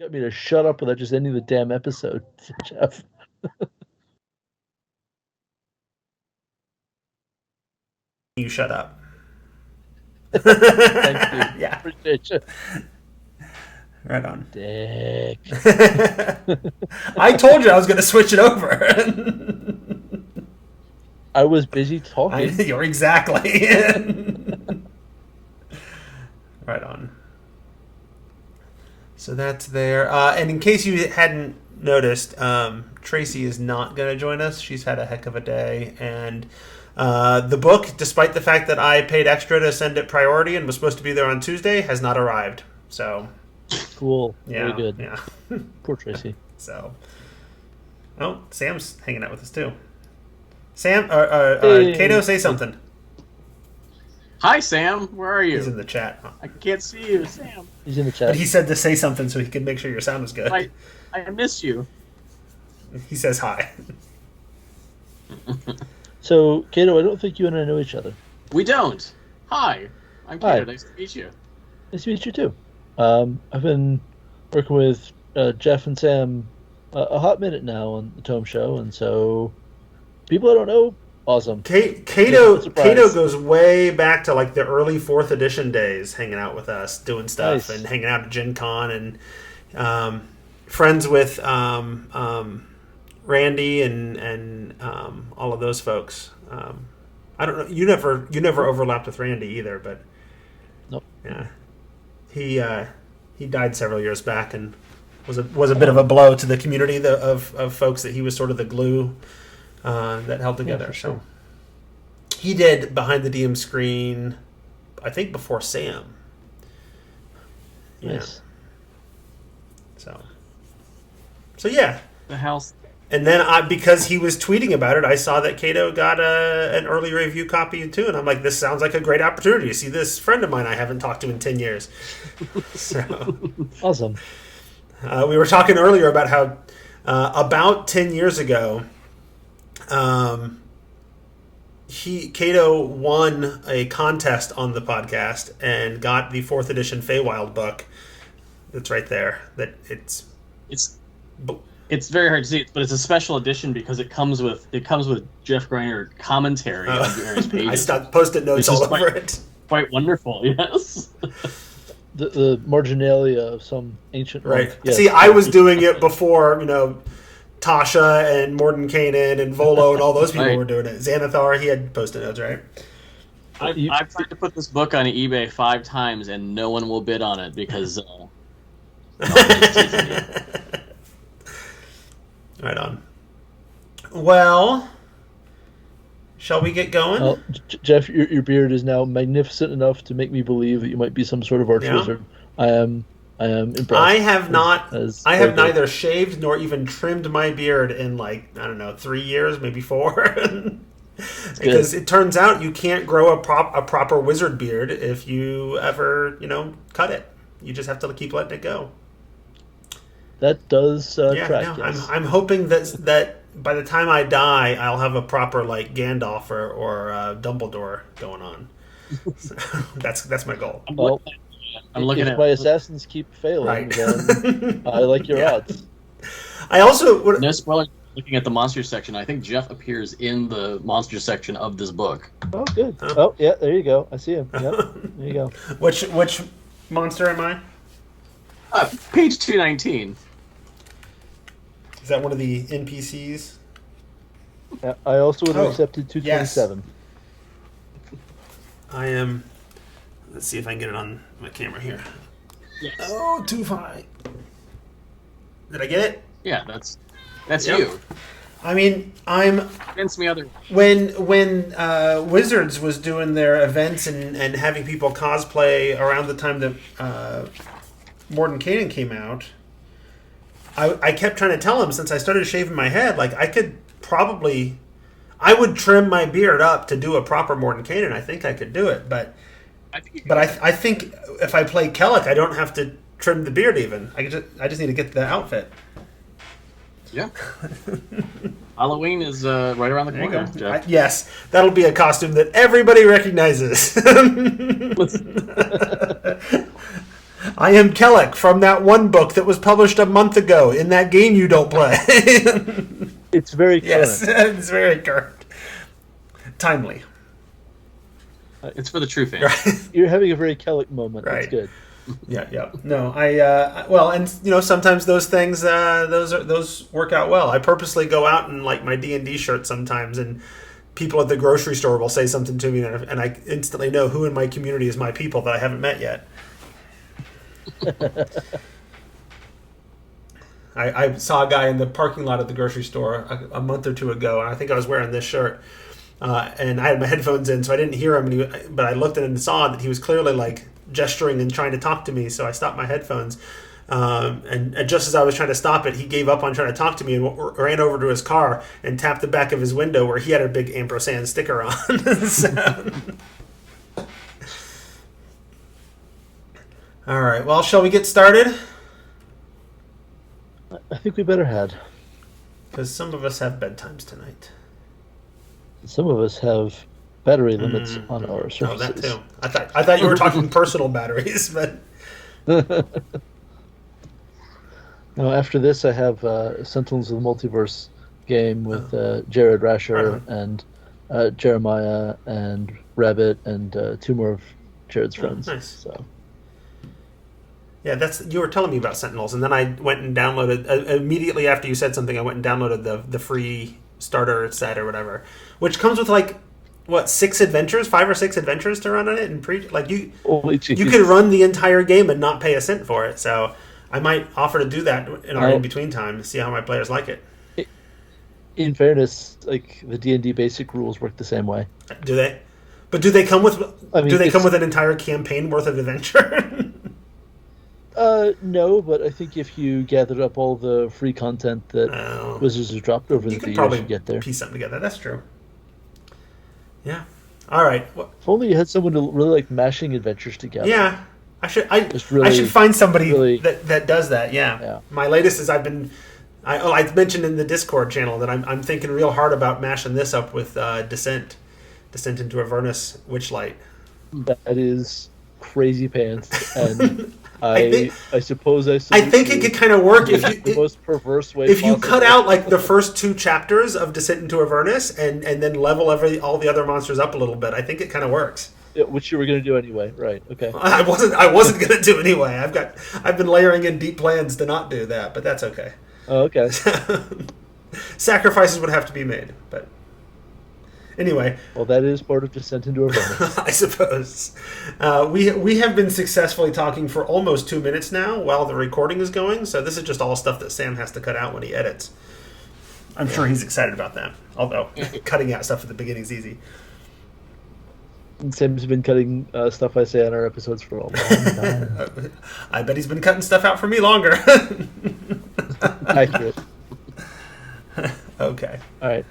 Got me to shut up without just ending the damn episode, Jeff. You shut up. Thank you. Yeah. Appreciate you. Right on. Dick. I told you I was going to switch it over. I was busy talking. You're exactly. Right on. So that's there. And in case you hadn't noticed, Tracy is not going to join us. She's had a heck of a day. And the book, despite the fact that I paid extra to send it priority and was supposed to be there on Tuesday, has not arrived. So... Cool. Yeah, Very good. Yeah. Poor Tracy. So... Oh, Sam's hanging out with us, too. Sam, Kato, say something. Hi, Sam. Where are you? He's in the chat. I can't see you, Sam. He's in the chat. But he said to say something so he could make sure your sound was good. I miss you. He says hi. So, Kato, I don't think you and I know each other. We don't. Hi. I'm Hi. Kato. Nice to meet you. Nice to meet you, too. I've been working with Jeff and Sam a hot minute now on the Tome Show, and so people I don't know, awesome. Kato goes way back to like the early 4th edition days, hanging out with us, doing stuff, and hanging out at Gen Con, and friends with Randy and all of those folks. I don't know. You never overlapped with Randy either, but nope. Yeah, he died several years back and was a bit of a blow to the community of folks that he was sort of the glue that held together. Yeah, sure. So he did Behind the DM Screen, I think before Sam. Yeah. Nice. So yeah. The house. And then because he was tweeting about it, I saw that Kato got an early review copy too, and I'm like, this sounds like a great opportunity to see this friend of mine I haven't talked to in 10 years. So Awesome. We were talking earlier about how about 10 years ago, Kato won a contest on the podcast and got the 4th edition Feywild book. That's right there. That it's very hard to see, but it's a special edition because it comes with Jeff Greiner commentary on various pages. I stuck post-it notes all over it. Quite wonderful, yes. The marginalia of some ancient right. Yes. See, I was doing it before, Tasha and Mordenkainen and Volo and all those people were doing it. Xanathar, he had post-it notes, right? I've tried to put this book on eBay 5 times and no one will bid on it because Right on. Well, shall we get going? Well, Jeff, your beard is now magnificent enough to make me believe that you might be some sort of archwizard. I am impressed. I have neither shaved nor even trimmed my beard in 3 years, maybe 4. Because it turns out you can't grow a proper wizard beard if you ever, cut it. You just have to keep letting it go. That does track. No, yes. I'm hoping that by the time I die, I'll have a proper Gandalf or Dumbledore going on. So, that's my goal. Well, I'm looking if at my assassins keep failing, then I like your odds. I also no spoilers. Looking at the monster section, I think Jeff appears in the monster section of this book. Oh, good. Oh, yeah, there you go. I see him. Yep, there you go. Which monster am I? Page 219. Is that one of the NPCs? Yeah, I also would have accepted 227. Yes. I am. Let's see if I can get it on my camera here. Yes. Oh, 25. Did I get it? Yeah, that's you. I mean, I'm. Convince me other. When Wizards was doing their events and having people cosplay around the time that Mordenkainen came out, I kept trying to tell him, since I started shaving my head, I would trim my beard up to do a proper Mordenkainen. I think I could do it, but I think if I play Kellic, I don't have to trim the beard even. I just need to get the outfit. Yeah. Halloween is right around the corner, Jeff. Yes, that'll be a costume that everybody recognizes. I am Kellic from that one book that was published a month ago in that game you don't play. It's very current. Yes, it's very current. Timely. It's for the true fans. Right. You're having a very Kellic moment. Right. That's good. Yeah. No, well, and sometimes those things, those work out well. I purposely go out in like my D&D shirt sometimes, and people at the grocery store will say something to me, and I instantly know who in my community is my people that I haven't met yet. I saw a guy in the parking lot at the grocery store a month or two ago, and I think I was wearing this shirt, and I had my headphones in, so I didn't hear him. But I looked at him and saw that he was clearly like gesturing and trying to talk to me. So I stopped my headphones, and just as I was trying to stop it, he gave up on trying to talk to me and ran over to his car and tapped the back of his window where he had a big ampersand sticker on. So. All right. Well, shall we get started? I think we better had. Because some of us have bedtimes tonight. Some of us have battery limits on our surfaces. Oh, that too. I thought you were talking personal batteries, but. No, after this, I have Sentinels of the Multiverse game with Jared Rasher and Jeremiah and Rabbit and two more of Jared's friends. Nice. So. Yeah, you were telling me about Sentinels, and then I went and downloaded immediately after you said something. I went and downloaded the free starter set or whatever, which comes with like 5 or 6 adventures to run on it, and you could run the entire game and not pay a cent for it. So I might offer to do that in our in between time to see how my players like it. In fairness, like the D&D basic rules work the same way. Do they? But do they come with? Come with an entire campaign worth of adventure? No, but I think if you gathered up all the free content that Wizards has dropped over the years, you get there. Piece something together. That's true. Yeah. All right. If only you had someone to really like mashing adventures together. Yeah. I should find somebody that does that. Yeah. My latest is I mentioned in the Discord channel that I'm thinking real hard about mashing this up with Descent into Avernus Witchlight. That is crazy pants, and I suppose I think it could kind of work if you the most perverse way. If you cut out like the first 2 chapters of Descent into Avernus and then level all the other monsters up a little bit, I think it kind of works. Yeah, which you were going to do anyway, right? Okay. I wasn't going to do anyway. I've been layering in deep plans to not do that, but that's okay. Oh, okay. Sacrifices would have to be made, but. Anyway. Well, that is part of Descent into Avernus. I suppose. We have been successfully talking for almost 2 minutes now while the recording is going, so this is just all stuff that Sam has to cut out when he edits. I'm sure he's excited about that, although cutting out stuff at the beginning is easy. Sam's been cutting stuff I say on our episodes for a long time. I bet he's been cutting stuff out for me longer. Accurate. Okay. All right.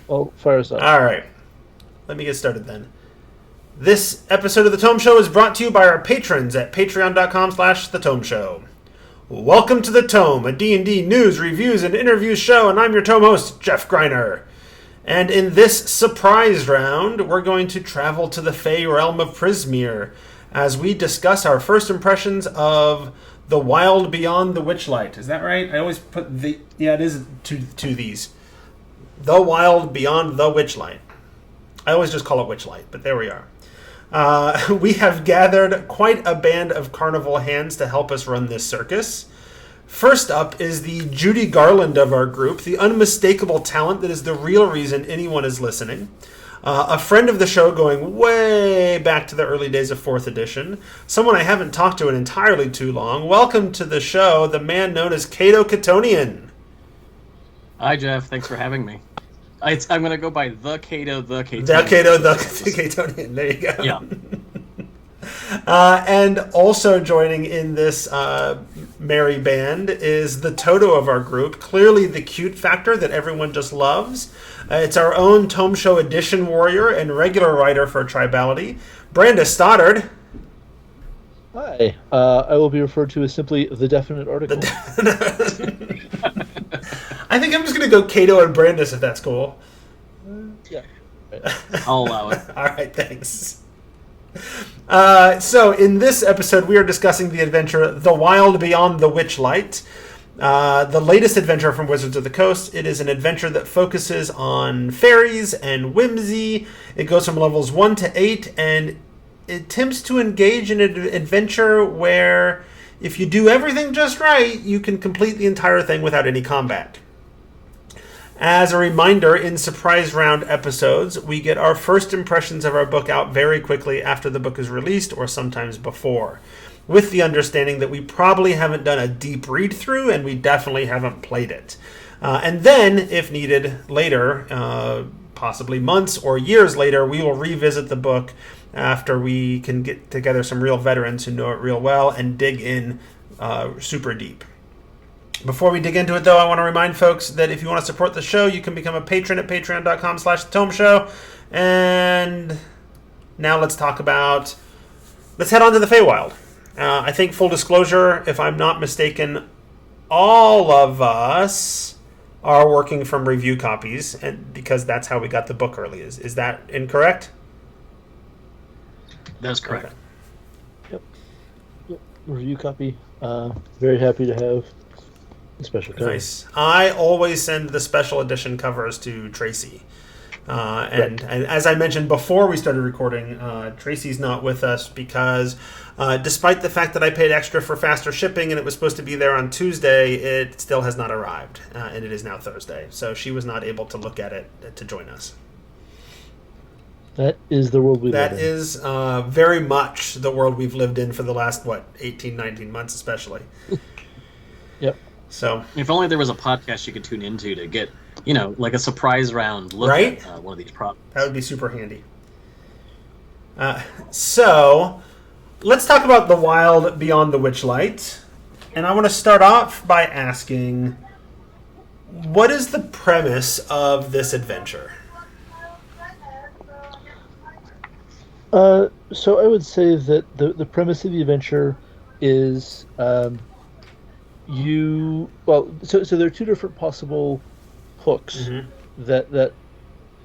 Well, fire us up. All right. Let me get started then. This episode of The Tome Show is brought to you by our patrons at patreon.com/The Tome Show. Welcome to The Tome, a D&D news, reviews, and interviews show, and I'm your Tome host, Jeff Greiner. And in this surprise round, we're going to travel to the Fey realm of Prismeer as we discuss our first impressions of The Wild Beyond the Witchlight. Is that right? I always put the... Yeah, it is to these. The Wild Beyond the Witchlight. I always just call it Witchlight, but there we are. We have gathered quite a band of carnival hands to help us run this circus. First up is the Judy Garland of our group, the unmistakable talent that is the real reason anyone is listening. A friend of the show going way back to the early days of 4th edition. Someone I haven't talked to in entirely too long. Welcome to the show, the man known as Cato Catonian. Hi, Jeff. Thanks for having me. I'm going to go by the Cato, the Catonian. The Cato, the Catonian. There you go. Yeah. And also joining in this merry band is the Toto of our group, clearly the cute factor that everyone just loves. It's our own Tome Show edition warrior and regular writer for Tribality, Branda Stoddard. Hi. I will be referred to as simply the definite article. I think I'm just going to go Cato and Brandis if that's cool. Yeah. I'll allow it. All right, thanks. So in this episode, we are discussing the adventure The Wild Beyond the Witchlight, the latest adventure from Wizards of the Coast. It is an adventure that focuses on fairies and whimsy. It goes from levels 1 to 8, and it attempts to engage in an adventure where if you do everything just right, you can complete the entire thing without any combat. As a reminder, in surprise round episodes, we get our first impressions of our book out very quickly after the book is released, or sometimes before, with the understanding that we probably haven't done a deep read through and we definitely haven't played it. And then, if needed, later, possibly months or years later, we will revisit the book after we can get together some real veterans who know it real well and dig in super deep. Before we dig into it, though, I want to remind folks that if you want to support the show, you can become a patron at patreon.com/Tome Show. And now let's head on to the Feywild. I think, full disclosure, if I'm not mistaken, all of us are working from review copies, and because that's how we got the book early. Is that incorrect? That's correct. Okay. Yep. Review copy. Very happy to have a special cover. Nice. I always send the special edition covers to Tracy. And as I mentioned before we started recording, Tracy's not with us because despite the fact that I paid extra for faster shipping and it was supposed to be there on Tuesday, it still has not arrived, and it is now Thursday. So she was not able to look at it to join us. That is the world we live in. That is very much the world we've lived in for the last, 18, 19 months especially. Yep. So if only there was a podcast you could tune into to get, like a surprise round look right? at one of these products. That would be super handy. So let's talk about The Wild Beyond the Witchlight. And I want to start off by asking, what is the premise of this adventure? So I would say that the premise of the adventure is so there are two different possible hooks that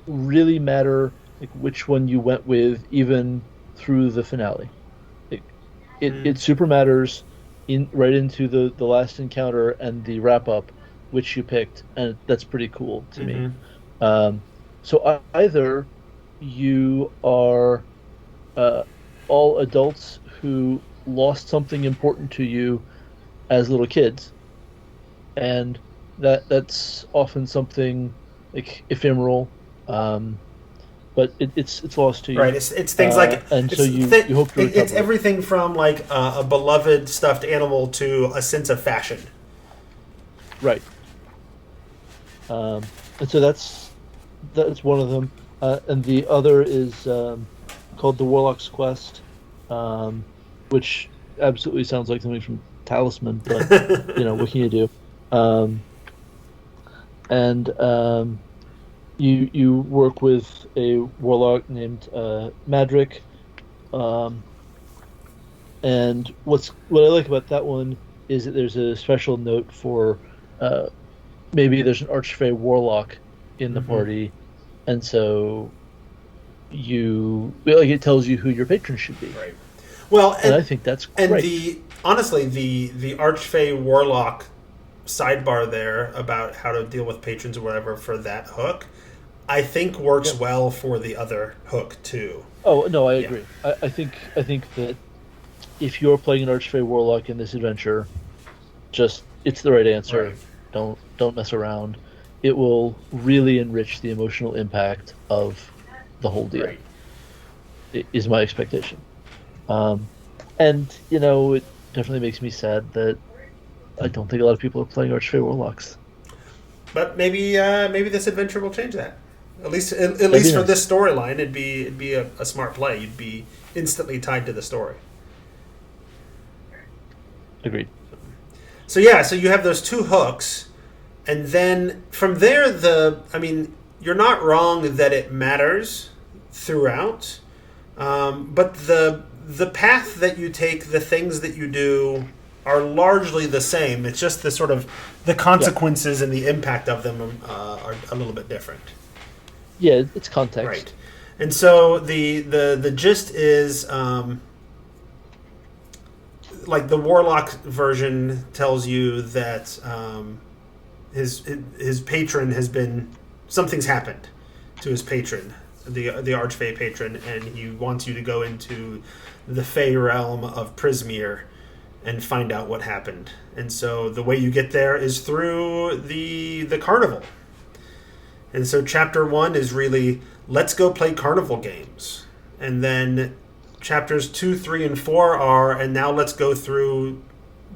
really matter, like which one you went with, even through the finale. It super matters right into the last encounter and the wrap up, which you picked, and that's pretty cool to me. So either you are all adults who lost something important to you as little kids, and that's often something like ephemeral, but it's lost to you. Right, it's things like, and so you hope to recover. It's everything from like a beloved stuffed animal to a sense of fashion. Right. And so that's one of them, and the other is called The Warlock's Quest, which absolutely sounds like something from Talisman, but what can you do? And you work with a warlock named Madrick, and what I like about that one is that there's a special note for maybe there's an Archfey warlock in the party, and so it tells you who your patron should be. Right. Well, and I think that's great. And the Archfey warlock sidebar there about how to deal with patrons or whatever for that hook, I think works well for the other hook too. Oh no, I agree. I think that if you're playing an Archfey warlock in this adventure, it's the right answer. Right. Don't mess around. It will really enrich the emotional impact of the whole deal. Right. Is my expectation. And it definitely makes me sad that I don't think a lot of people are playing Archfey warlocks. But maybe this adventure will change that. At least for this storyline, it'd be a smart play. You'd be instantly tied to the story. Agreed. So you have those two hooks, and then from there, you're not wrong that it matters throughout, but the path that you take, the things that you do, are largely the same. It's just the sort of the consequences and the impact of them are a little bit different. Yeah, it's context. Right. And so the gist is, like the Warlock version tells you that his patron has been, something's happened to his patron, the Archfey patron, and he wants you to go into the Fey realm of Prismeer and find out what happened. And so the way you get there is through the carnival. And so chapter 1 is really, let's go play carnival games. And then chapters 2, 3, and 4 are, and now let's go through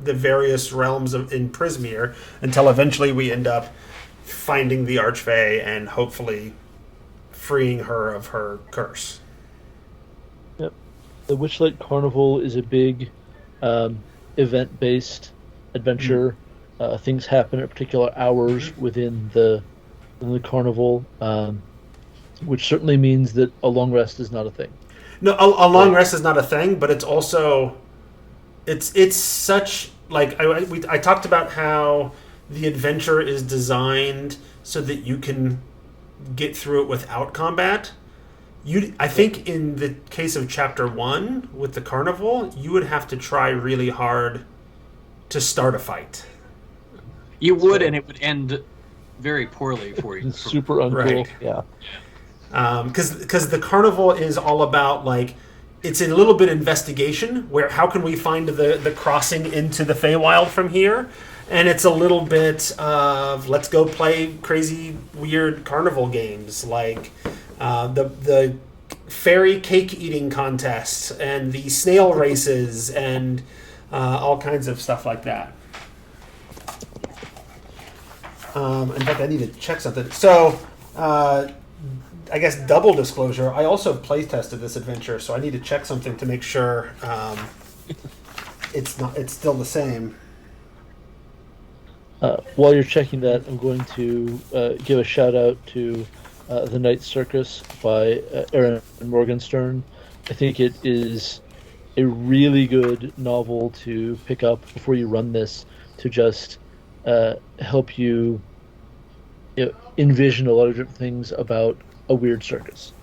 the various realms in Prismeer until eventually we end up finding the Archfey and hopefully freeing her of her curse. Yep. The Witchlight Carnival is a big event-based adventure. Things happen at particular hours within the carnival, which certainly means that a long rest is not a thing. No, a long rest is not a thing, but it's also it's such, like I talked about how the adventure is designed so that you can get through it without combat. I think in the case of chapter 1 with the carnival, you would have to try really hard to start a fight. You would, and it would end very poorly for you. Super uncool. Right. Yeah. Because the carnival is all about, like, it's a little bit investigation, where how can we find the crossing into the Feywild from here, and it's a little bit of let's go play crazy weird carnival games, like the fairy cake eating contests and the snail races and all kinds of stuff like that. In fact, I need to check something. So, I guess double disclosure, I also play tested this adventure, so I need to check something to make sure it's still the same. While you're checking that, I'm going to give a shout out to The Night Circus by Aaron Morgenstern. I think it is a really good novel to pick up before you run this, to just help you, envision a lot of different things about a weird circus.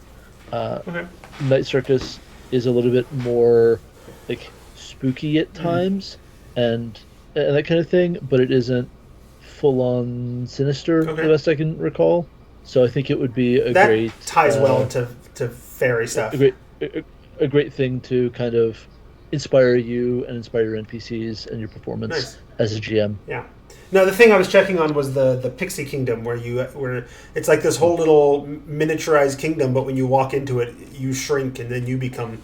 Okay. Night Circus is a little bit more like spooky at times and that kind of thing, but it isn't full on sinister, the best I can recall. So I think it would be a great ties well to fairy stuff. A great thing to kind of inspire you and inspire your NPCs and your performance as a GM. Yeah. No, the thing I was checking on was the Pixie Kingdom, where it's like this whole little miniaturized kingdom, but when you walk into it, you shrink and then you become,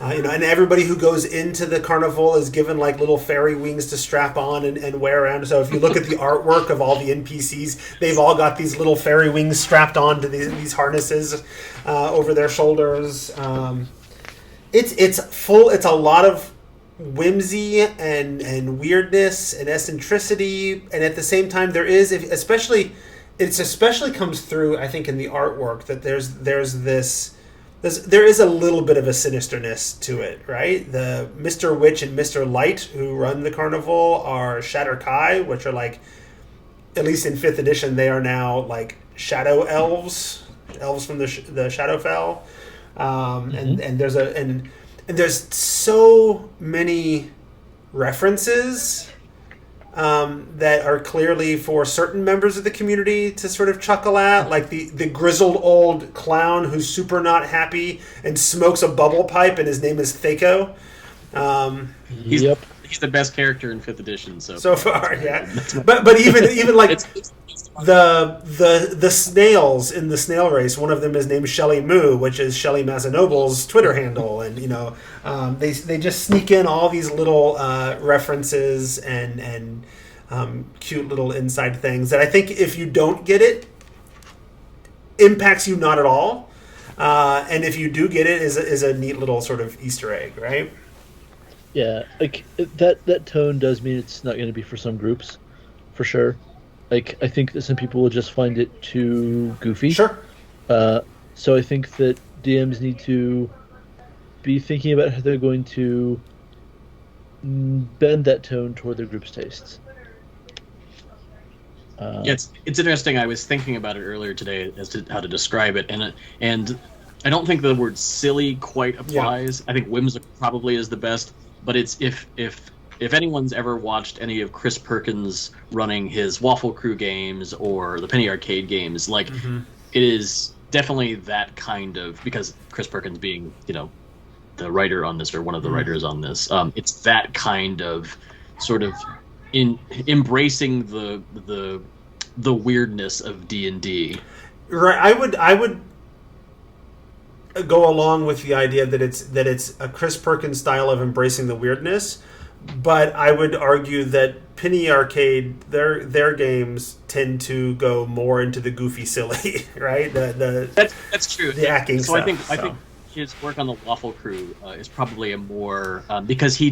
and everybody who goes into the carnival is given like little fairy wings to strap on and wear around. So if you look at the artwork of all the NPCs, they've all got these little fairy wings strapped on to these harnesses over their shoulders. It's a lot of whimsy and weirdness and eccentricity, and at the same time there is, especially comes through, I think, in the artwork, that there is a little bit of a sinisterness to it, right? The Mr. Witch and Mr. Light who run the carnival are Shatter Kai, which are like, at least in 5th edition, they are now like shadow elves from the Shadowfell, and there's so many references that are clearly for certain members of the community to sort of chuckle at, like the grizzled old clown who's super not happy and smokes a bubble pipe, and his name is Thako. He's the best character in 5th edition so far, yeah. But even like the snails in the snail race, one of them is named Shelly Moo, which is Shelly Mazenoble's Twitter handle, and they just sneak in all these little references and cute little inside things that I think if you don't get it, impacts you not at all, and if you do get it, is a neat little sort of Easter egg, right? Yeah, like that tone does mean it's not going to be for some groups, for sure. Like, I think that some people will just find it too goofy. Sure. So I think that DMs need to be thinking about how they're going to bend that tone toward their group's tastes. It's interesting. I was thinking about it earlier today as to how to describe it, and I don't think the word silly quite applies. Yeah. I think whimsical probably is the best, but it's if anyone's ever watched any of Chris Perkins running his Waffle Crew games or the Penny Arcade games, like it is definitely that kind of, because Chris Perkins being, the writer on this, or one of the writers on this, it's that kind of sort of embracing the weirdness of D&D. Right. I would go along with the idea that it's a Chris Perkins style of embracing the weirdness, but I would argue that Penny Arcade, their games tend to go more into the goofy silly, right? That's true. The acting so stuff. I think his work on the Waffle Crew is probably a more because he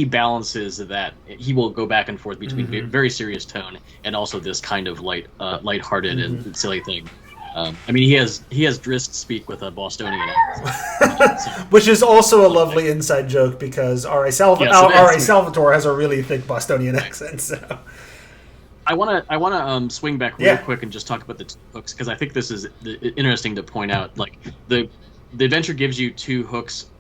balances that. He will go back and forth between very serious tone and also this kind of lighthearted and silly thing. He has Drist speak with a Bostonian accent, which is also a lovely inside joke because R.A. Salvatore has a really thick Bostonian accent. So I want to swing back real quick and just talk about the two hooks, because I think this is interesting to point out. Like the adventure gives you two hooks,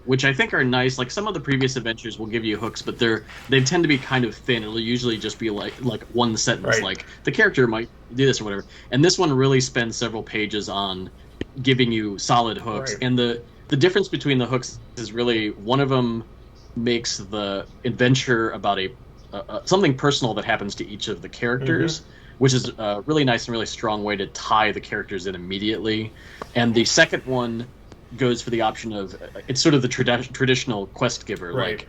which I think are nice. Like some of the previous adventures will give you hooks, but they tend to be kind of thin. It'll usually just be like one sentence, right. Like the character might do this or whatever. And this one really spends several pages on giving you solid hooks. Right. And the difference between the hooks is really, one of them makes the adventure about something personal that happens to each of the characters, which is a really nice and really strong way to tie the characters in immediately. And the second one goes for the option of, it's sort of the traditional quest giver. Right. Like,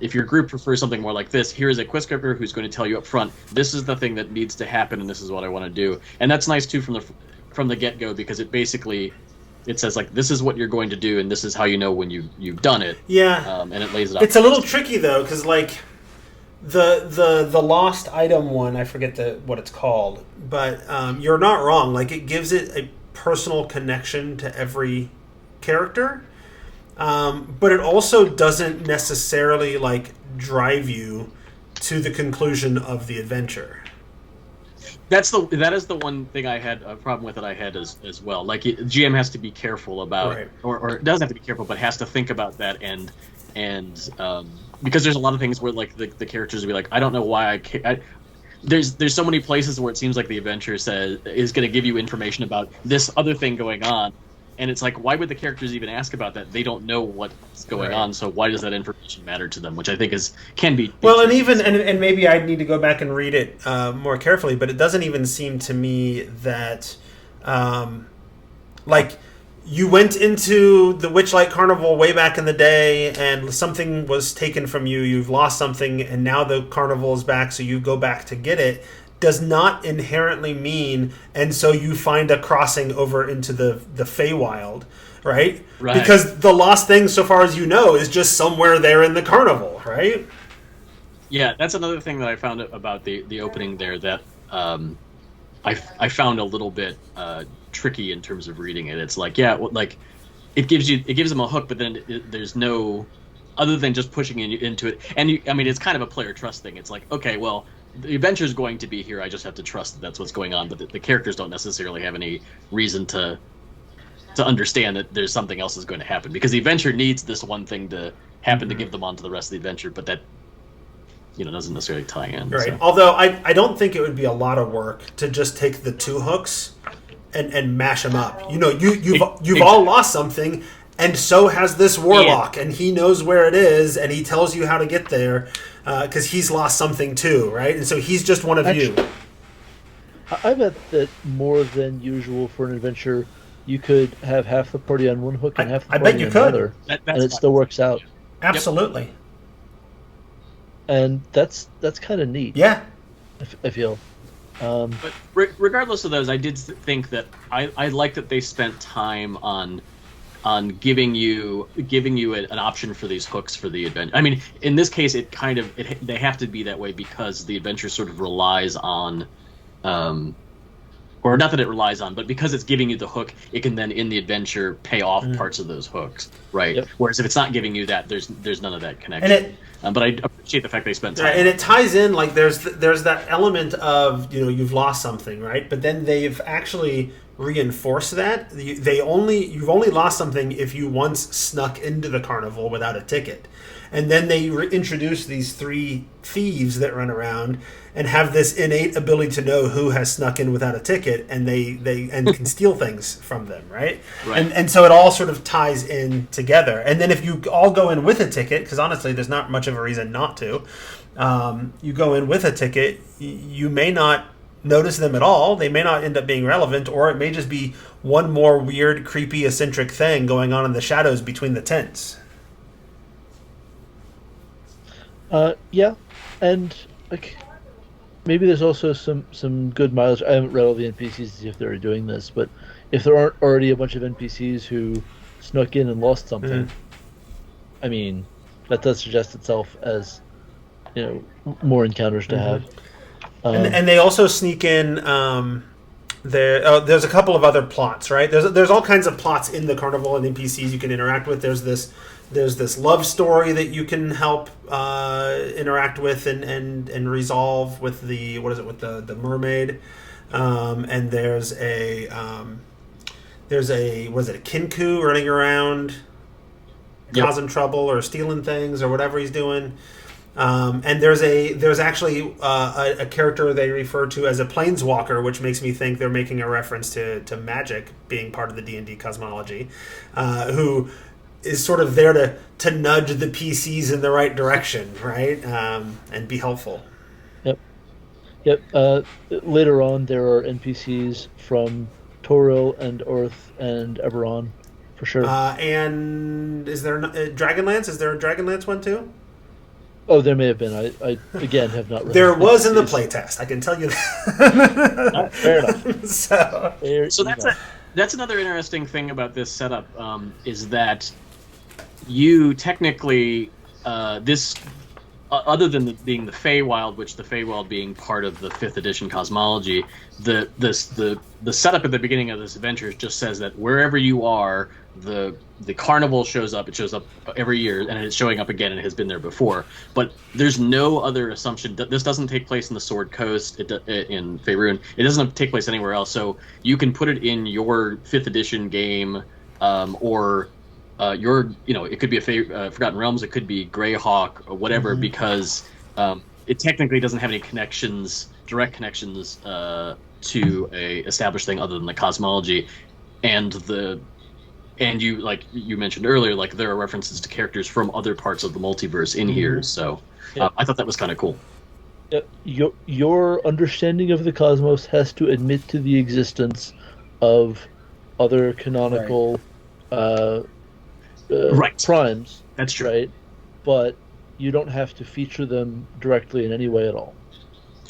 if your group prefers something more like this, here is a quest giver who's going to tell you up front, this is the thing that needs to happen and this is what I want to do. And that's nice too from the get-go, because it says, like, this is what you're going to do and this is how you know when you've done it. Yeah. And it lays it out. It's a little tricky though, because like the lost item one, I forget what it's called, but you're not wrong. Like, it gives it a personal connection to every character, but it also doesn't necessarily like drive you to the conclusion of the adventure. That is the one thing I had a problem with, that I had as well. Like, GM has to be careful about, right. or doesn't have to be careful, but has to think about that, and because there's a lot of things where like the characters will be like, I don't know why there's so many places where it seems like the adventure is going to give you information about this other thing going on. And it's like, why would the characters even ask about that? They don't know what's going on, so why does that information matter to them? Which I think can be well, and maybe I need to go back and read it more carefully. But it doesn't even seem to me that, like, you went into the Witchlight Carnival way back in the day, and something was taken from you. You've lost something, and now the carnival is back, so you go back to get it. Does not inherently mean, and so you find a crossing over into the Feywild, right? Because the lost thing, so far as you know, is just somewhere there in the carnival, right? Yeah, that's another thing that I found about the opening there that I found a little bit tricky in terms of reading it. It's like, it gives them a hook, but then there's no, other than just pushing into it. And it's kind of a player trust thing. It's like, okay, well, the adventure's going to be here. I just have to trust that that's what's going on. But the characters don't necessarily have any reason to understand that there's something else is going to happen, because the adventure needs this one thing to happen to give them on to the rest of the adventure. But that, doesn't necessarily tie in. Right. So. Although I don't think it would be a lot of work to just take the two hooks and mash them up. You've all lost something, and so has this warlock, and he knows where it is, and he tells you how to get there. Because he's lost something too, right? And so he's just one of you. I bet that more than usual for an adventure, you could have half the party on one hook and half the party on another, and it still works out. Absolutely. And that's kind of neat. Yeah. I feel. But regardless of those, I did think that I like that they spent time on giving you an option for these hooks for the adventure. I mean, in this case, they have to be that way because the adventure sort of relies on, or not that it relies on, but because it's giving you the hook, it can then in the adventure pay off parts of those hooks, right? Yep. Whereas if it's not giving you that, there's none of that connection. But I appreciate the fact they spent time. And it ties in, like there's that element of you've lost something, right? But then they've actually reinforce that. You've only lost something if you once snuck into the carnival without a ticket. And then they introduce these 3 thieves that run around and have this innate ability to know who has snuck in without a ticket, and they can steal things from them, right? And so it all sort of ties in together. And then if you all go in with a ticket, because honestly, there's not much of a reason not to. You go in with a ticket, you may not notice them at all. They may not end up being relevant, or it may just be one more weird, creepy, eccentric thing going on in the shadows between the tents. Yeah, and like maybe there's also some good mileage. I haven't read all the NPCs to see if they're doing this, but if there aren't already a bunch of NPCs who snuck in and lost something, I mean, that does suggest itself as more encounters to have. And they also sneak in. There's a couple of other plots, right? There's all kinds of plots in the carnival and NPCs you can interact with. There's this love story that you can help interact with and resolve with the mermaid, and there's a Kinku running around causing trouble or stealing things or whatever he's doing. And there's actually a character they refer to as a planeswalker, which makes me think they're making a reference to magic being part of the D&D cosmology, who is sort of there to nudge the PCs in the right direction, right? And be helpful. Yep. Later on, there are NPCs from Toril and Orth and Eberron, for sure. And is there Dragonlance? Is there a Dragonlance one too? Oh, there may have been. I again have not read. There was in the playtest. I can tell you that. Fair enough. So that's another interesting thing about this setup is that you technically this other than being the Feywild, which the Feywild being part of the 5th edition cosmology, the setup at the beginning of this adventure just says that wherever you are, the carnival shows up. It shows up every year, and it's showing up again, and it has been there before. But there's no other assumption. This doesn't take place in the Sword Coast in Faerun. It doesn't take place anywhere else. So you can put it in your 5th edition game, or it could be a Forgotten Realms, it could be Greyhawk or whatever, because it technically doesn't have any direct connections to a established thing other than the cosmology, and you, like you mentioned earlier, like there are references to characters from other parts of the multiverse in here. So I thought that was kind of cool. Your understanding of the cosmos has to admit to the existence of other canonical primes. That's true. Right? But you don't have to feature them directly in any way at all.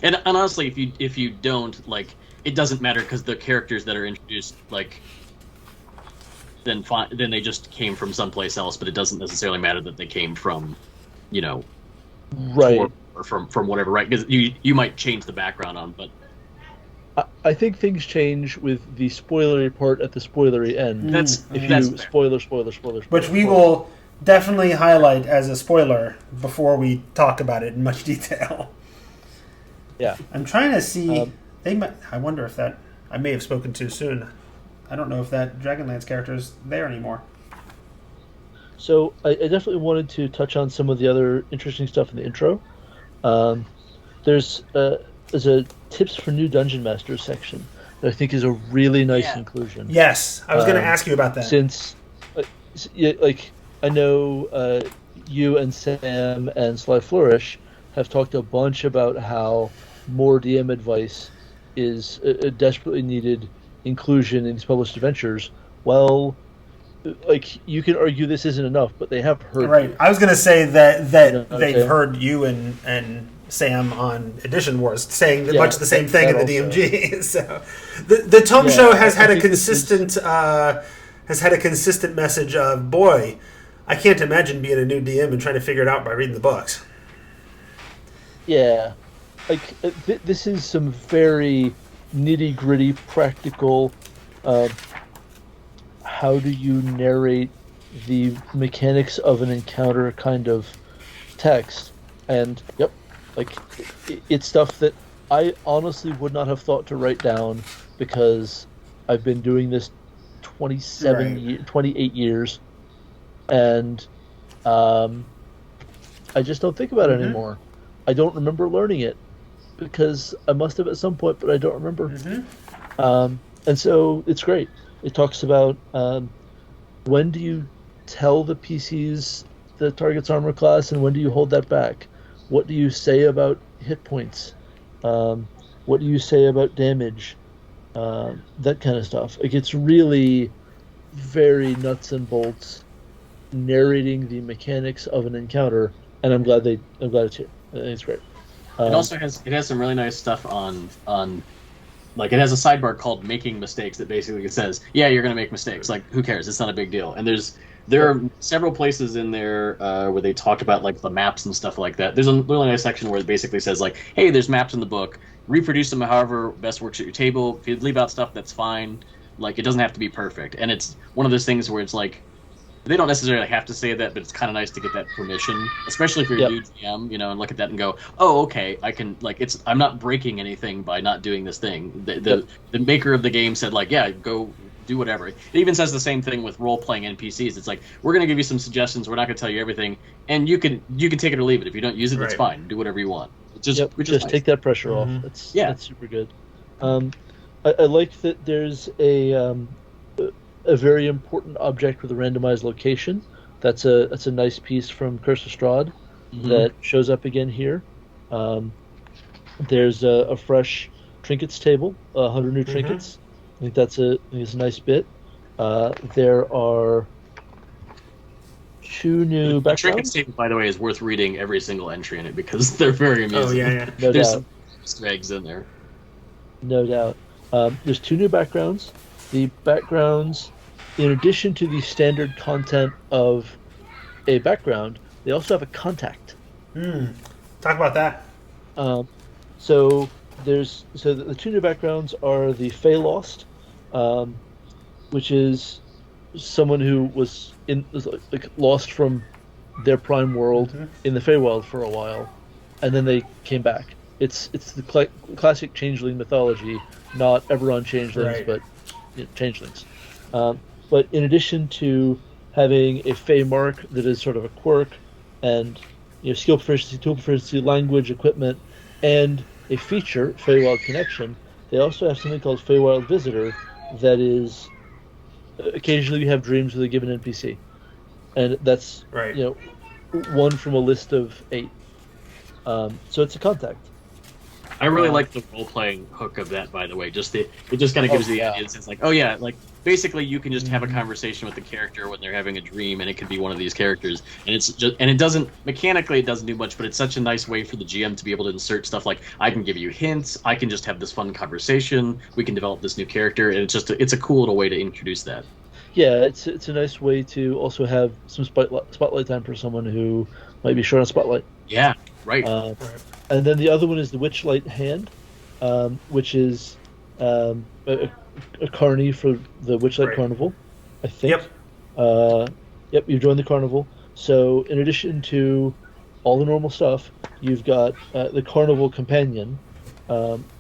And honestly, if you don't, like, it doesn't matter, because the characters that are introduced, like, then they just came from someplace else, but it doesn't necessarily matter that they came from, right, or from whatever, right? Because you might change the background on, but I think things change with the spoilery part at the spoilery end. That's spoiler, which we will definitely highlight as a spoiler before we talk about it in much detail. Yeah, I'm trying to see. I wonder if that I may have spoken too soon. I don't know if that Dragonlance character is there anymore. So I definitely wanted to touch on some of the other interesting stuff in the intro. There's a tips for new dungeon masters section that I think is a really nice inclusion. Yes, I was going to ask you about that. Since, I know you and Sam and Sly Flourish have talked a bunch about how more DM advice is a desperately needed inclusion in these published adventures. Well, you can argue this isn't enough, but they have heard. Right. You. I was going to say that they've heard you and Sam on Edition Wars saying much the same thing in the DMG. So the Tome Show has had a consistent message of, boy, I can't imagine being a new DM and trying to figure it out by reading the books. Yeah, this is some very nitty-gritty, practical. How do you narrate the mechanics of an encounter kind of text? And it's stuff that I honestly would not have thought to write down, because I've been doing this 28 years, and I just don't think about it anymore. I don't remember learning it because I must have at some point, but I don't remember. And so it's great. It talks about when do you tell the PCs the target's armor class, and when do you hold that back? What do you say about hit points? What do you say about damage? That kind of stuff. It gets really very nuts and bolts, narrating the mechanics of an encounter, and I'm glad it's here. I think it's great. It also has some really nice stuff on like it has a sidebar called "Making Mistakes" that basically says, "Yeah, you're going to make mistakes. Like, who cares? It's not a big deal." And there are several places in there where they talk about like the maps and stuff like that. There's a really nice section where it basically says like, "Hey, there's maps in the book. Reproduce them however best works at your table. If you leave out stuff, that's fine. Like, it doesn't have to be perfect." And it's one of those things where it's like, they don't necessarily have to say that, but it's kind of nice to get that permission, especially if you're a new GM, and look at that and go, "Oh, okay, I can I'm not breaking anything by not doing this thing." The maker of the game said like, "Yeah, go do whatever." It even says the same thing with role playing NPCs. It's like, "We're going to give you some suggestions. We're not going to tell you everything, and you can take it or leave it. If you don't use it, that's fine. Do whatever you want." Just nice. Take that pressure off. That's super good. I like that there's a very important object with a randomized location. That's a nice piece from Curse of Strahd that shows up again here. There's a fresh trinkets table, 100 new trinkets. I think it's a nice bit. There are 2 new backgrounds. The trinkets table, by the way, is worth reading every single entry in it because they're very amusing. Oh yeah. No There's doubt. some Easter eggs in there. No doubt. There's 2 new backgrounds. The backgrounds, in addition to the standard content of a background, they also have a contact. Talk about that. So the 2 new backgrounds are the Fey Lost, which is someone who was lost from their prime world in the Feywild for a while, and then they came back. It's the classic changeling mythology, not Eberron changelings, but changelings. But in addition to having a Fey mark that is sort of a quirk, and skill proficiency, tool proficiency, language, equipment, and a feature, Feywild Connection, they also have something called Feywild Visitor that is occasionally you have dreams with a given NPC. And that's one from a list of 8. So it's a contact. I really like the role-playing hook of that, by the way. It just kind of gives you the idea. It's like, oh yeah, like basically you can just have a conversation with the character when they're having a dream, and it could be one of these characters. And it doesn't mechanically, it doesn't do much, but it's such a nice way for the GM to be able to insert stuff like, I can give you hints, I can just have this fun conversation, we can develop this new character, and it's a cool little way to introduce that. Yeah, it's a nice way to also have some spotlight time for someone who might be short on spotlight. Yeah, right. And then the other one is the Witchlight Hand, which is a carny for the Witchlight Carnival, I think. Yep, you've joined the carnival. So in addition to all the normal stuff, you've got the Carnival Companion,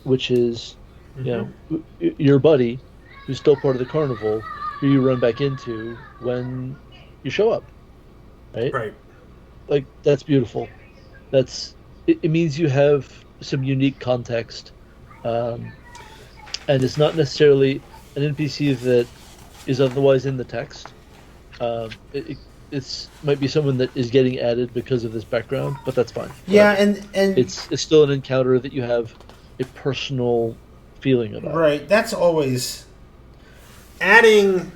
which is your buddy who's still part of the carnival, who you run back into when you show up, right? Like, that's beautiful. It means you have some unique context, and it's not necessarily an NPC that is otherwise in the text. It's might be someone that is getting added because of this background, but that's fine. And it's still an encounter that you have a personal feeling about. Right. That's always adding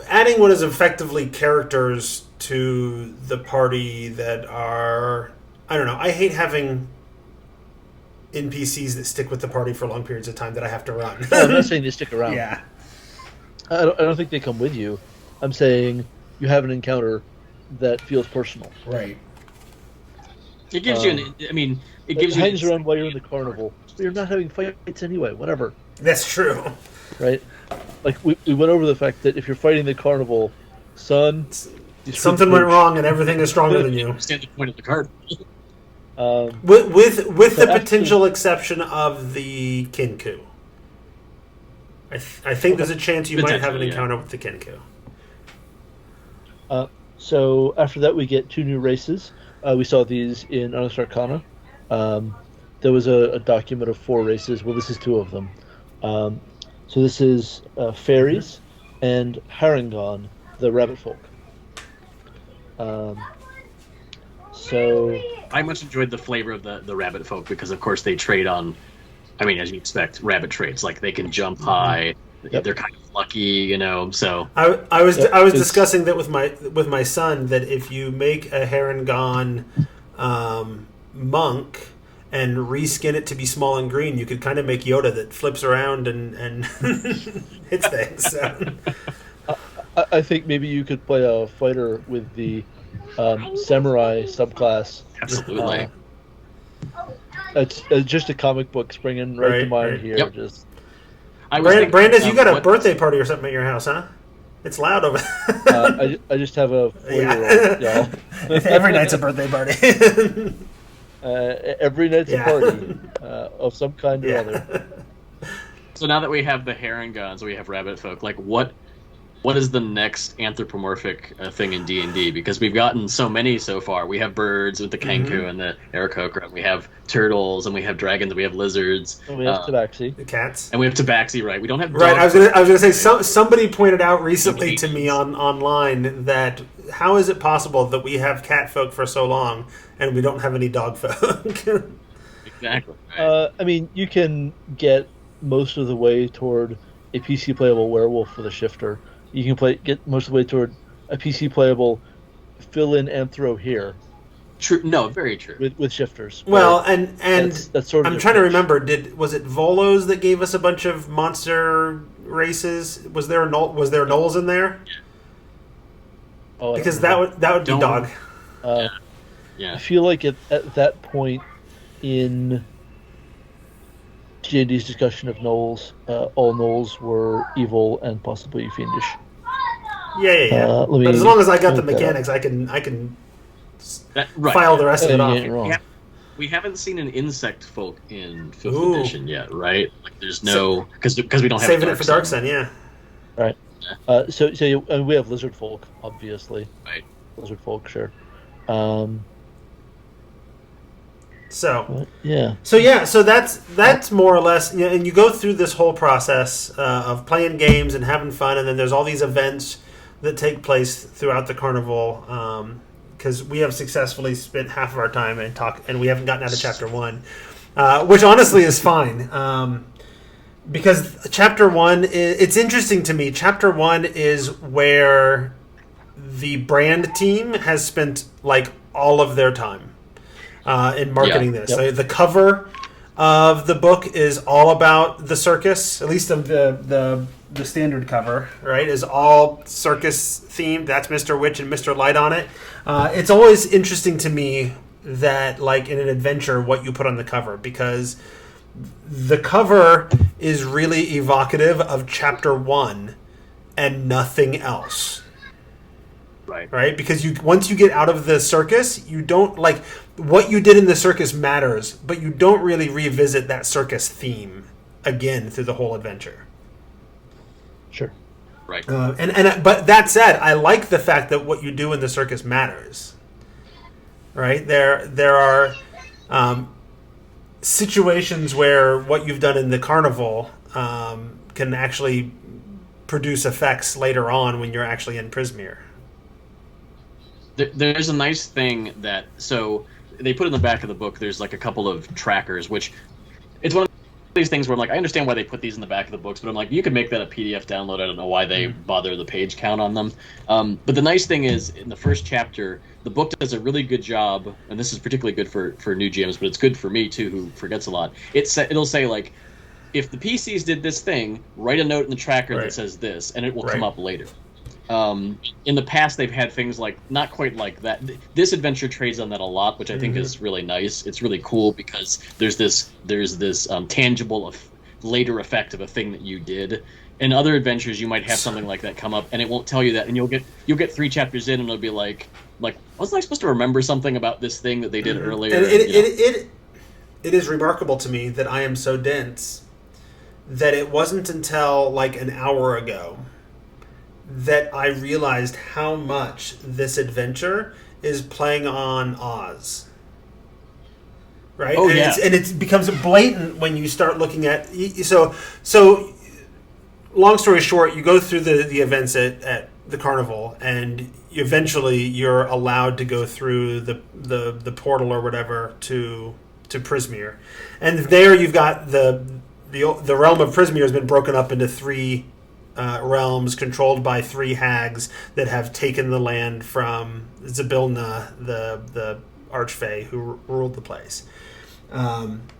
what is effectively characters to the party that are, I don't know, I hate having NPCs that stick with the party for long periods of time that I have to run. I'm not saying they stick around. Yeah. I don't think they come with you. I'm saying you have an encounter that feels personal. Right. It gives you it gives you hangs around while you're in the carnival. But you're not having fights anyway, whatever. That's true. Right? Like, we went over the fact that if you're fighting the carnival, son, something went wrong and everything is stronger than you. Understand the point of the card. With the potential exception of the Kinku. I think there's a chance you might have an encounter with the Kenku. So after that, we get 2 new races. We saw these in Honest Arcana. There was a document of 4 races. Well, this is 2 of them. So this is fairies and Harengon, the rabbit folk. So I much enjoyed the flavor of the rabbit folk because, of course, they trade on. I mean, as you expect, rabbit traits like they can jump high. Yep. They're kind of lucky, you know. So I was discussing that with my son, that if you make a Harengon monk and reskin it to be small and green, you could kind of make Yoda that flips around and hits things. So. I think maybe you could play a fighter with the samurai subclass. Absolutely. It's just a comic book springing right to mind here. Yep. Just. Brandis, you got a birthday party or something at your house, huh? It's loud over there. I just have a 4-year-old, y'all. Every night's a birthday party. Every night's a party of some kind or other. So now that we have the Harengons, we have rabbit folk. Like, what is the next anthropomorphic thing in D&D? Because we've gotten so many so far. We have birds with the Kenku and the Aarakocra. We have turtles, and we have dragons, and we have lizards. And we have Tabaxi. The cats. And we have Tabaxi, right? We don't have dogs. Right, I was gonna say, somebody pointed out recently to me online that how is it possible that we have cat folk for so long and we don't have any dog folk? Exactly. Right. I mean, you can get most of the way toward a PC playable werewolf with a shifter. You can get most of the way toward a PC playable fill-in anthro here. True. No, very true. With shifters. Well, and that's sort of I'm trying to remember. Was it Volos that gave us a bunch of monster races? Was there gnolls in there? Yeah. Oh, because that would be dog. Yeah. I feel like at that point in J&D's discussion of gnolls, all gnolls were evil and possibly fiendish. Yeah. But as long as I got the mechanics, I can file the rest of it off. We haven't seen an insect folk in 5th edition yet, right? Like, there's no because we don't have saving it for Dark Sun, yeah. Right. So we have lizard folk, obviously. Right. Lizard folk, sure. So that's more or less, you know, and you go through this whole process of playing games and having fun, and then there's all these events that take place throughout the carnival. Because we have successfully spent half of our time and we haven't gotten out of chapter 1, which honestly is fine. Because chapter 1, it's interesting to me. Chapter 1 is where the brand team has spent like all of their time in marketing this. Yep. So the cover of the book is all about the circus, at least of the standard cover, right? Is all circus themed. That's Mr. Witch and Mr. Light on it. It's always interesting to me that, like in an adventure, what you put on the cover, because the cover is really evocative of chapter 1 and nothing else. Right? Because once you get out of the circus, you don't like what you did in the circus matters, but you don't really revisit that circus theme again through the whole adventure. Sure. Right. But that said, I like the fact that what you do in the circus matters. Right? There are situations where what you've done in the carnival can actually produce effects later on when you're actually in Prismeer. There's a nice thing that, so they put in the back of the book, there's like a couple of trackers, which it's one of these things where I'm like, I understand why they put these in the back of the books, but I'm like, you could make that a PDF download. I don't know why they bother the page count on them. But the nice thing is, in the first chapter, the book does a really good job, and this is particularly good for new GMs, but it's good for me too, who forgets a lot. It'll say, like, if the PCs did this thing, write a note in the tracker that says this, and it will come up later. In the past, they've had things like, not quite like that. This adventure trades on that a lot, which I think is really nice. It's really cool because there's this tangible later effect of a thing that you did. In other adventures, you might have something like that come up, and it won't tell you that, and you'll get 3 chapters in, and it'll be like, wasn't I supposed to remember something about this thing that they did earlier? And it is remarkable to me that I am so dense that it wasn't until like an hour ago that I realized how much this adventure is playing on Oz. Right? Oh, and yeah. It becomes blatant when you start looking at... So long story short, you go through the events at the carnival, and eventually you're allowed to go through the portal or whatever to Prismeer. And there you've got the realm of Prismeer has been broken up into three realms controlled by three hags that have taken the land from Zybilna, the archfey who ruled the place. And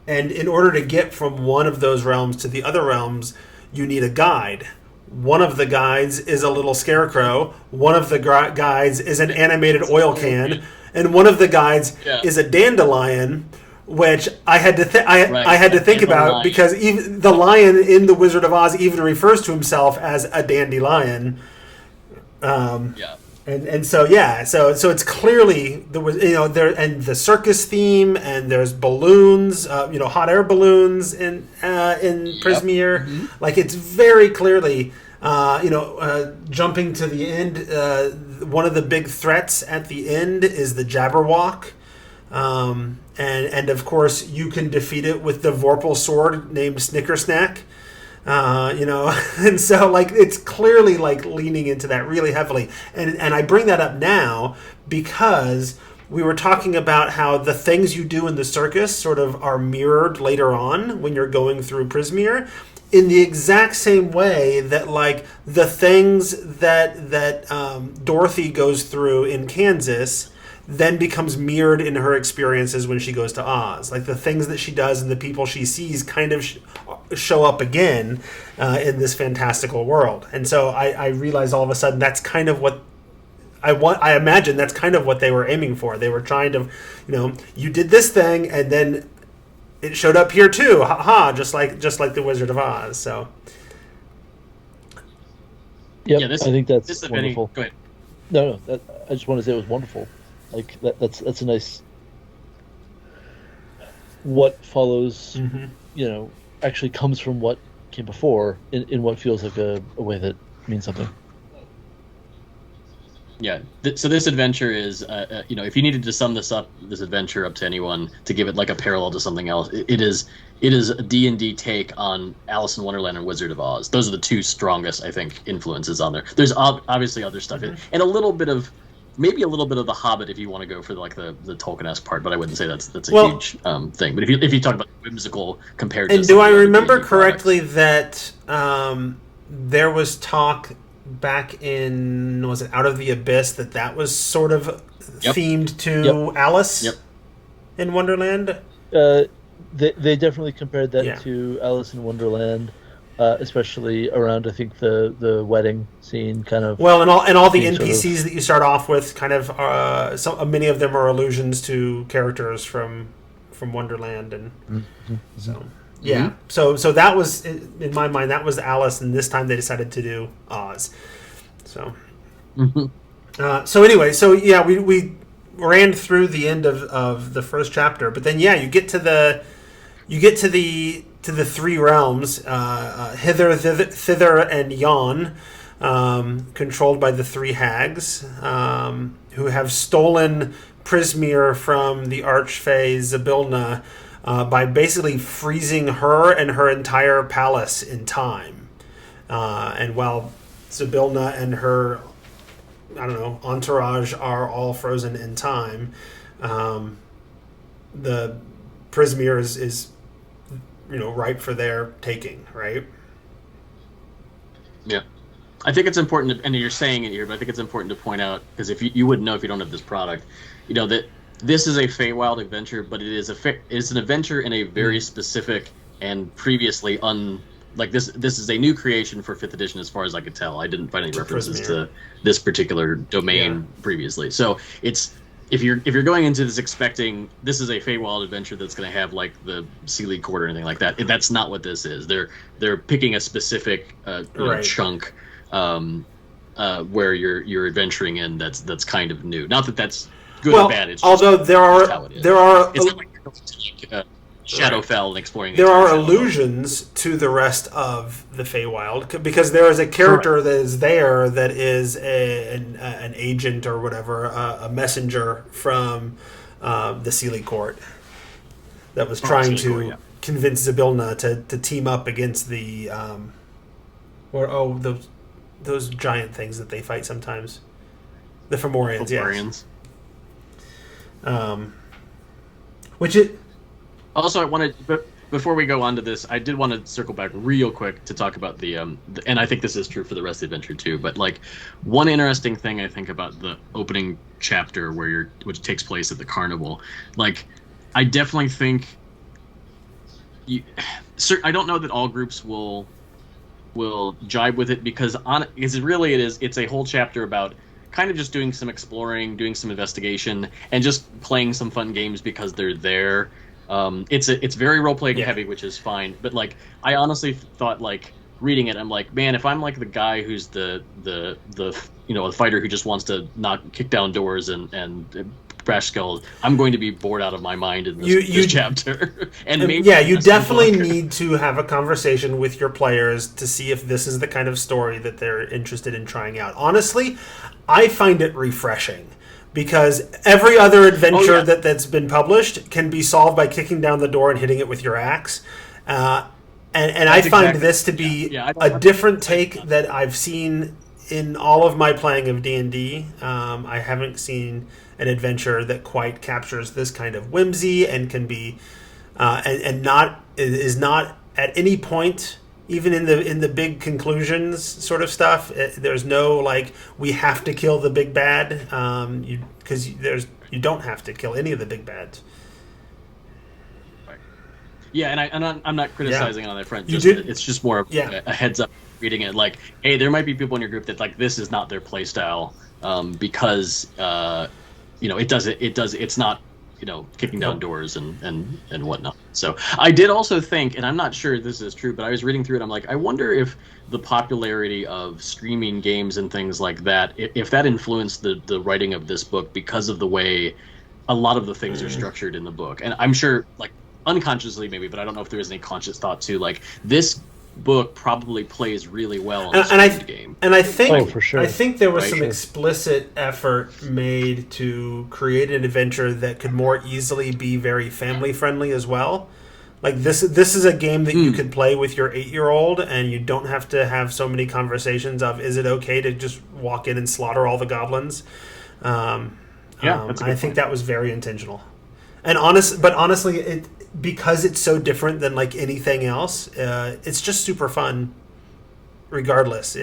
in order to get from one of those realms to the other realms, you need a guide. One of the guides is a little scarecrow. One of the guides is an animated oil can, and one of the guides is a dandelion, which I had to I had to think about because even the lion in the Wizard of Oz even refers to himself as a dandelion. And so it's clearly there was there and the circus theme, and there's balloons, hot air balloons in Prismeer. Mm-hmm. Like it's very clearly jumping to the end. One of the big threats at the end is the Jabberwock. And of course you can defeat it with the Vorpal sword named Snickersnack. And so like it's clearly like leaning into that really heavily, and I bring that up now because we were talking about how the things you do in the circus sort of are mirrored later on when you're going through Prismeer, in the exact same way that like the things that Dorothy goes through in Kansas then becomes mirrored in her experiences when she goes to Oz. Like the things that she does and the people she sees kind of show up again in this fantastical world. And so I realized all of a sudden that's kind of what I imagine that's kind of what they were aiming for. They were trying to, you did this thing and then it showed up here too. Ha ha, just like the Wizard of Oz. So I think that's wonderful. Go ahead. No, I just want to say it was wonderful. Like that's a nice. What follows, actually comes from what came before in what feels like a way that means something. Yeah. So this adventure is, if you needed to sum this adventure up to anyone to give it like a parallel to something else, it is a D&D take on Alice in Wonderland and Wizard of Oz. Those are the two strongest, I think, influences on there. There's obviously other stuff in, and maybe a little bit of The Hobbit if you want to go for like the Tolkien-esque part, but I wouldn't say that's a huge thing. But if you talk about whimsical compared to... And do I remember correctly that there was talk back in, was it Out of the Abyss, that was sort of themed to Alice in Wonderland? They definitely compared that to Alice in Wonderland. Especially around, I think the wedding scene, kind of. Well, and all the NPCs that you start off with, kind of, many of them are allusions to characters from Wonderland, and so that was in my mind that was Alice, and this time they decided to do Oz. So, so anyway, we ran through the end of the first chapter, but then you get to the three realms, hither, thither, and yon, controlled by the three hags, who have stolen Prismeer from the archfey Zybilna by basically freezing her and her entire palace in time. And while Zybilna and her, entourage are all frozen in time, the Prismeer is ripe for their taking, right? Yeah. I think it's important, and you're saying it here, but I think it's important to point out, because if you wouldn't know if you don't have this product, that this is a Feywild adventure, but it's an adventure in a very specific and previously this is a new creation for 5th edition as far as I could tell. I didn't find any references to this particular domain previously. So it's... If you're going into this expecting this is a Feywild adventure that's going to have like the Sea League Court or anything like that, that's not what this is. They're picking a specific chunk where you're adventuring in that's kind of new. Not that that's good or bad. It's although just there are it's not like you're going to Shadowfell and exploring. There are allusions to the rest of the Feywild because there is a character that is there that is an agent or whatever, a messenger from the Sealy Court that was trying to convince Zybilna to team up against the those giant things that they fight sometimes, the Fomorians. Yes. Which it. Also, I wanted, before we go on to this, I did want to circle back real quick to talk about the and I think this is true for the rest of the adventure too, but like one interesting thing I think about the opening chapter which takes place at the carnival, like I definitely think I don't know that all groups will jibe with it because it's a whole chapter about kind of just doing some exploring, doing some investigation, and just playing some fun games because they're there. It's very role-playing heavy, which is fine. But like, I honestly thought, like, reading it, I'm like, man, if I'm like the guy who's the a fighter who just wants to kick down doors and bash skulls, I'm going to be bored out of my mind in this chapter. And maybe you definitely need to have a conversation with your players to see if this is the kind of story that they're interested in trying out. Honestly, I find it refreshing. Because every other adventure that's been published can be solved by kicking down the door and hitting it with your axe. And I find this to be a different take that I've seen in all of my playing of D&D. I haven't seen an adventure that quite captures this kind of whimsy and can be is not at any point, even in the big conclusions sort of stuff, there's no like we have to kill the big bad, because you don't have to kill any of the big bads. Right. Yeah, and I'm not criticizing on that front. It's just more of a heads up reading it. Like, hey, there might be people in your group that like this is not their play style, because it's not kicking down doors and whatnot. So I did also think, and I'm not sure this is true, but I was reading through it. I'm like, I wonder if the popularity of streaming games and things like that, if that influenced the writing of this book because of the way a lot of the things are structured in the book. And I'm sure, like unconsciously maybe, but I don't know if there is any conscious thought to like this book probably plays really well in the game. And I think, for sure. I think there was some explicit effort made to create an adventure that could more easily be very family friendly as well. Like this is a game that you could play with your 8-year-old, and you don't have to have so many conversations of is it okay to just walk in and slaughter all the goblins. I think that was very intentional. And honestly, because it's so different than like anything else, it's just super fun regardless.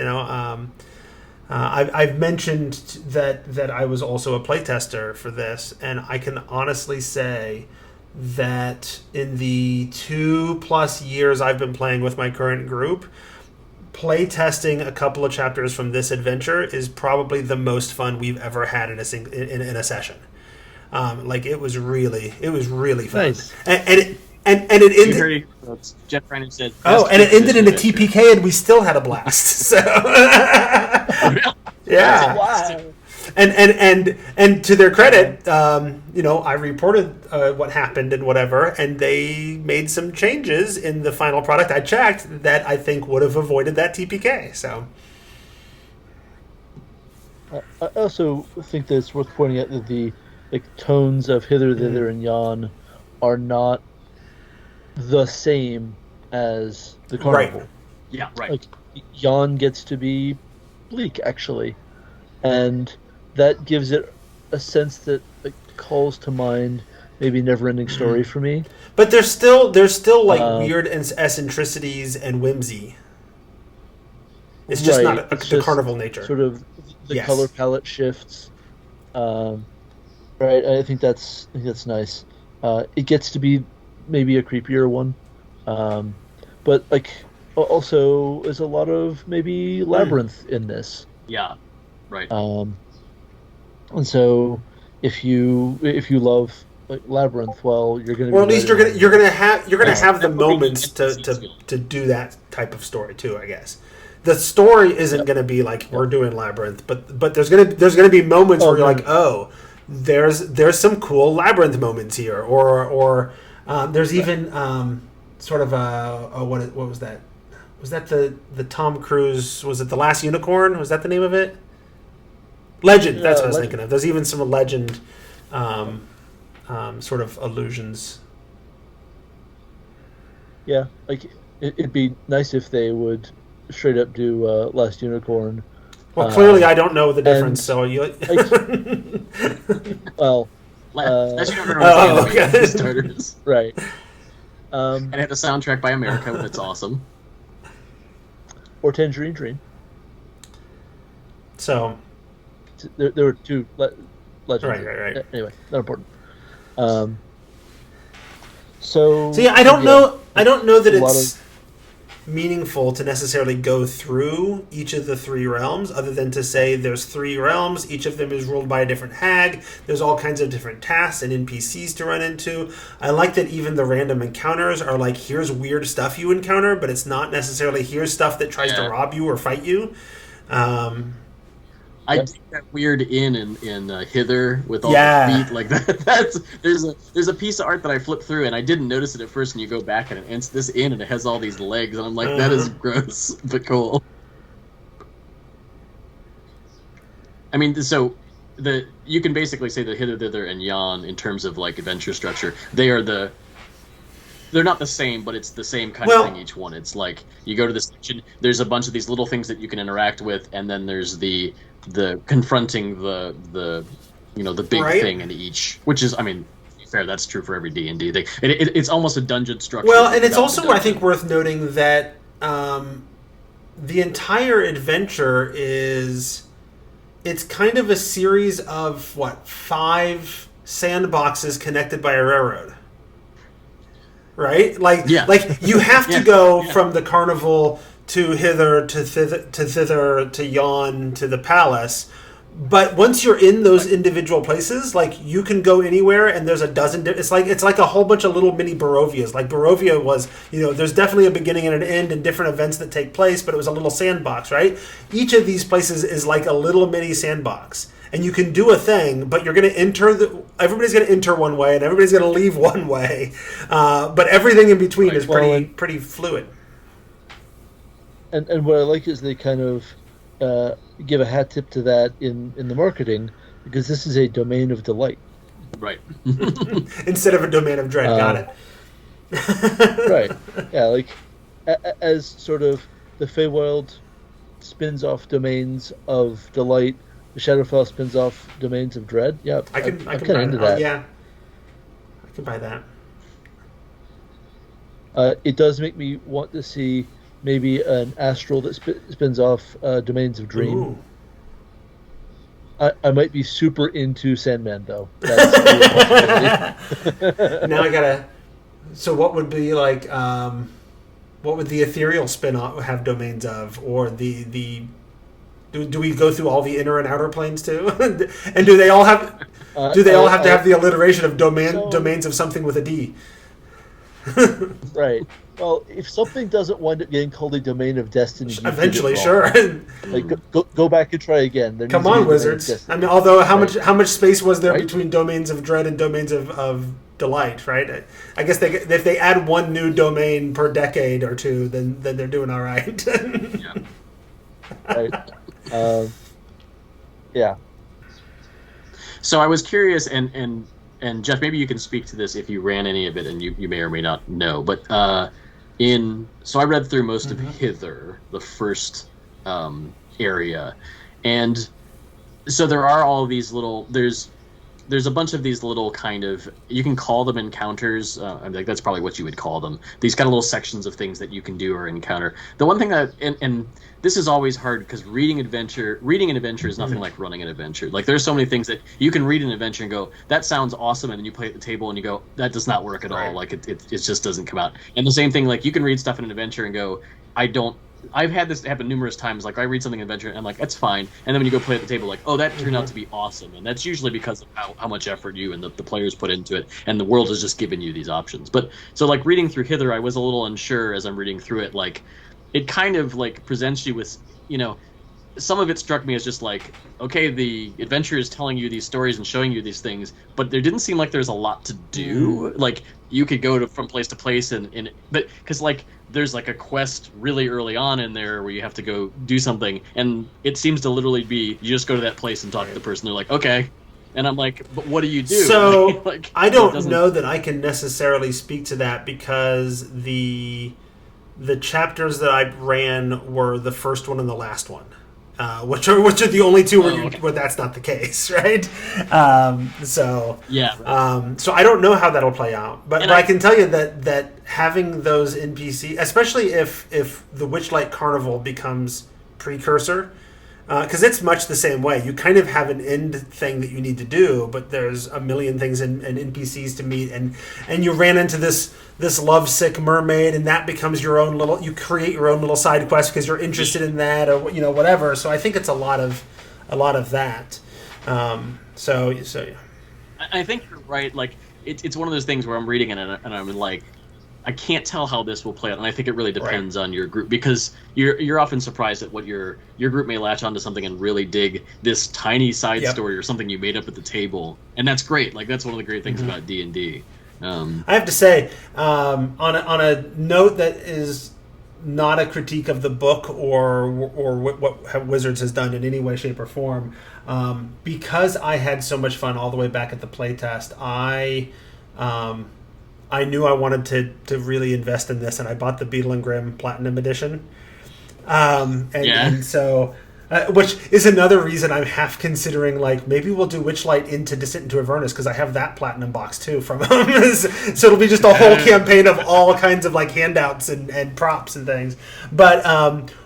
I've mentioned that I was also a playtester for this, and I can honestly say that in the 2+ years I've been playing with my current group, playtesting a couple of chapters from this adventure is probably the most fun we've ever had in a session. It was really fun. Nice. And it ended. Jeff Reiner said. And it ended in a TPK, and we still had a blast. So yeah. Wow. And to their credit, I reported what happened and whatever, and they made some changes in the final product. I checked that I think would have avoided that TPK. So. I also think that it's worth pointing out that the tones of Hither, Thither, and Yon are not the same as the carnival. Right. Yeah, right. Like, Yon gets to be bleak, actually, and that gives it a sense that calls to mind maybe Neverending Story for me. But there's still weird eccentricities and whimsy. It's just not the carnival nature. Sort of the color palette shifts. Right, I think that's nice. It gets to be maybe a creepier one, but also there's a lot of maybe labyrinth in this. Yeah, right. And so if you love labyrinth, well, you're going to. Or at least you're gonna have the moments to do that type of story too, I guess. The story isn't going to be like we're doing labyrinth, but there's gonna be moments where you're like, oh. There's some cool labyrinth moments here, or There's even sort of what was that? Was that the Tom Cruise? Was it The Last Unicorn? Was that the name of it? Legend. That's what I was thinking of. There's even some Legend sort of allusions. Yeah, like it'd be nice if they would straight up do Last Unicorn. Well, clearly I don't know the difference, so you. Well, Last Unicorn was okay. starters, right? And it had a soundtrack by America that's awesome. Or Tangerine Dream. So there were two legends. Right. Anyway, not important. So yeah, I don't know that it's meaningful to necessarily go through each of the three realms, other than to say there's three realms. Each of them is ruled by a different hag. There's all kinds of different tasks and NPCs to run into. I like that even the random encounters are like, here's weird stuff you encounter, but it's not necessarily here's stuff that tries to rob you or fight you. I dig that weird inn in Hither with all the feet like that. There's a piece of art that I flipped through and I didn't notice it at first, and you go back and it's this inn and it has all these legs and I'm like, that is gross but cool. I mean, so you can basically say that Hither, Thither, and Yon in terms of like adventure structure, they're not the same, but it's the same kind of thing each one. It's like you go to this section, there's a bunch of these little things that you can interact with, and then there's the confronting the big thing in each, which is, I mean, fair, that's true for every D&D. It's almost a dungeon structure. Well, and it's also, I think, worth noting that the entire adventure it's kind of a series of 5 sandboxes connected by a railroad. Right? Like you have to go from the carnival to Hither to Thither to Yon to the palace. But once you're in those individual places, like you can go anywhere, and there's a dozen. It's like a whole bunch of little mini Barovias. Like Barovia was, there's definitely a beginning and an end and different events that take place, but it was a little sandbox, right? Each of these places is like a little mini sandbox. And you can do a thing, but you're going to everybody's going to enter one way, and everybody's going to leave one way. But everything in between is pretty fluid. And what I like is they kind of give a hat tip to that in the marketing, because this is a domain of delight. Right. Instead of a domain of dread. Got it. Right. Yeah, like as sort of the Feywild spins off domains of delight, the Shadowfell spins off domains of dread. Yeah, I'm kind of into that. Yeah, I can buy that. It does make me want to see maybe an astral that spins off domains of dream. Ooh. I might be super into Sandman though. Now I gotta. So what would be like? What would the ethereal spin off have domains of, or the Do we go through all the inner and outer planes too? And do they all have? Do they all have to have the alliteration of domains of something with a D? Right. Well, if something doesn't wind up getting called a domain of destiny, eventually, sure. Like go back and try again. Come on, wizards! I mean, although how much space was there between domains of dread and domains of delight? Right. I guess if they add one new domain per decade or two, then they're doing all right. Yeah. Right. Yeah. So I was curious, and Jeff, maybe you can speak to this if you ran any of it, and you may or may not know. But so I read through most of Hither, the first area, and so there are all these little. There's a bunch of these little kind of, you can call them encounters. I mean, that's probably what you would call them. These kind of little sections of things that you can do or encounter. The one thing that, and this is always hard because reading an adventure is nothing like running an adventure. Like there's so many things that you can read an adventure and go, that sounds awesome, and then you play at the table and you go, that does not work at all. Like it just doesn't come out. And the same thing, like you can read stuff in an adventure and go, I've had this happen numerous times. Like I read something in adventure and I'm like, that's fine. And then when you go play at the table, like, oh, that turned out to be awesome. And that's usually because of how much effort you and the players put into it. And the world has just given you these options. But so like reading through Hither, I was a little unsure as I'm reading through it. Like it kind of like presents you with, some of it struck me as just like, okay, the adventure is telling you these stories and showing you these things, but there didn't seem like there's a lot to do. Like you could go from place to place, but because like there's like a quest really early on in there where you have to go do something, and it seems to literally be you just go to that place and talk to the person. They're like, okay. And I'm like, but what do you do? So like, I don't know that I can necessarily speak to that because the chapters that I ran were the first one and the last one, which are the only two where that's not the case, right? So I don't know how that'll play out, but I can tell you that having those NPC, especially if the Witchlight Carnival becomes precursor. Because it's much the same way. You kind of have an end thing that you need to do, but there's a million things and NPCs to meet, and you ran into this lovesick mermaid, and that becomes your own little. You create your own little side quest because you're interested in that, or whatever. So I think it's a lot of that. So yeah. I think you're right. Like it's one of those things where I'm reading it and I'm like, I can't tell how this will play out, and I think it really depends on your group, because you're often surprised at what your group may latch onto something and really dig this tiny side story or something you made up at the table, and that's great. Like that's one of the great things about D&D. I have to say, on a note that is not a critique of the book or what Wizards has done in any way, shape, or form, because I had so much fun all the way back at the playtest, I knew I wanted to really invest in this, and I bought the Beetle and Grimm Platinum Edition. And so, which is another reason I'm half considering, like, maybe we'll do Witchlight into Descent into Avernus, because I have that Platinum box, too, from them. So it'll be just a whole campaign of all kinds of, like, handouts and props and things. But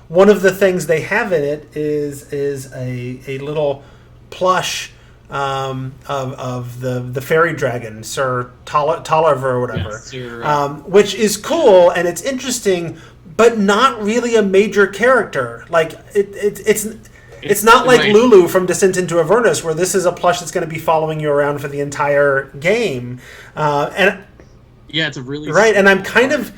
one of the things they have in it is a little plush of the fairy dragon, Sir Tolliver or whatever, which is cool and it's interesting, but not really a major character. Like it's not like Lulu from Descent into Avernus, where this is a plush that's going to be following you around for the entire game. It's a really and I'm kind of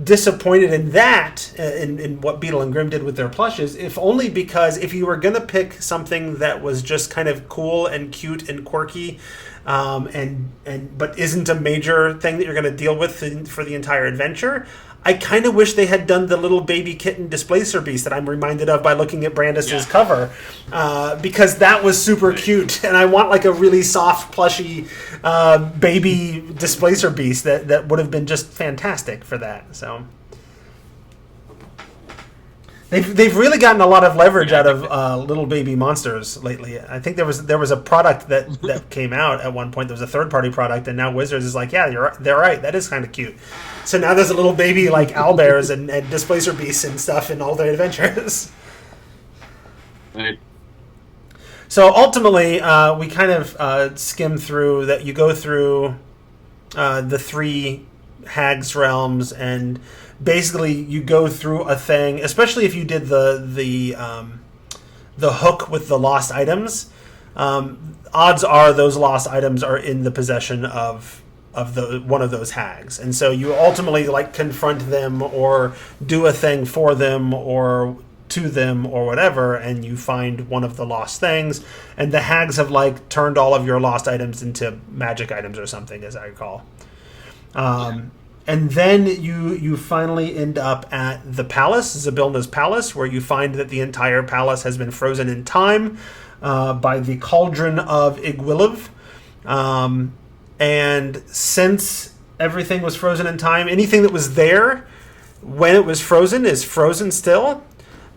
disappointed in that, in what Beetle and Grimm did with their plushes, if only because if you were going to pick something that was just kind of cool and cute and quirky, but isn't a major thing that you're going to deal with for the entire adventure, I kind of wish they had done the little baby kitten displacer beast that I'm reminded of by looking at Brandis's cover, because that was super cute, and I want like a really soft, plushy baby displacer beast that would have been just fantastic for that. So they've really gotten a lot of leverage out of little baby monsters lately. I think there was a product that came out at one point. There was a third-party product, and now Wizards is like, yeah, they're right. That is kind of cute. So now there's a little baby like owlbears and displacer beasts and stuff in all their adventures. Right. So ultimately, we kind of skim through that. You go through the three hags' realms, and basically you go through a thing. Especially if you did the hook with the lost items, odds are those lost items are in the possession of one of those hags, and so you ultimately like confront them or do a thing for them or to them or whatever, and you find one of the lost things, and the hags have like turned all of your lost items into magic items or something, as I recall. And then you finally end up at the palace, Zabilna's palace, where you find that the entire palace has been frozen in time by the Cauldron of Igwilliv. And since everything was frozen in time, anything that was there when it was frozen is frozen still,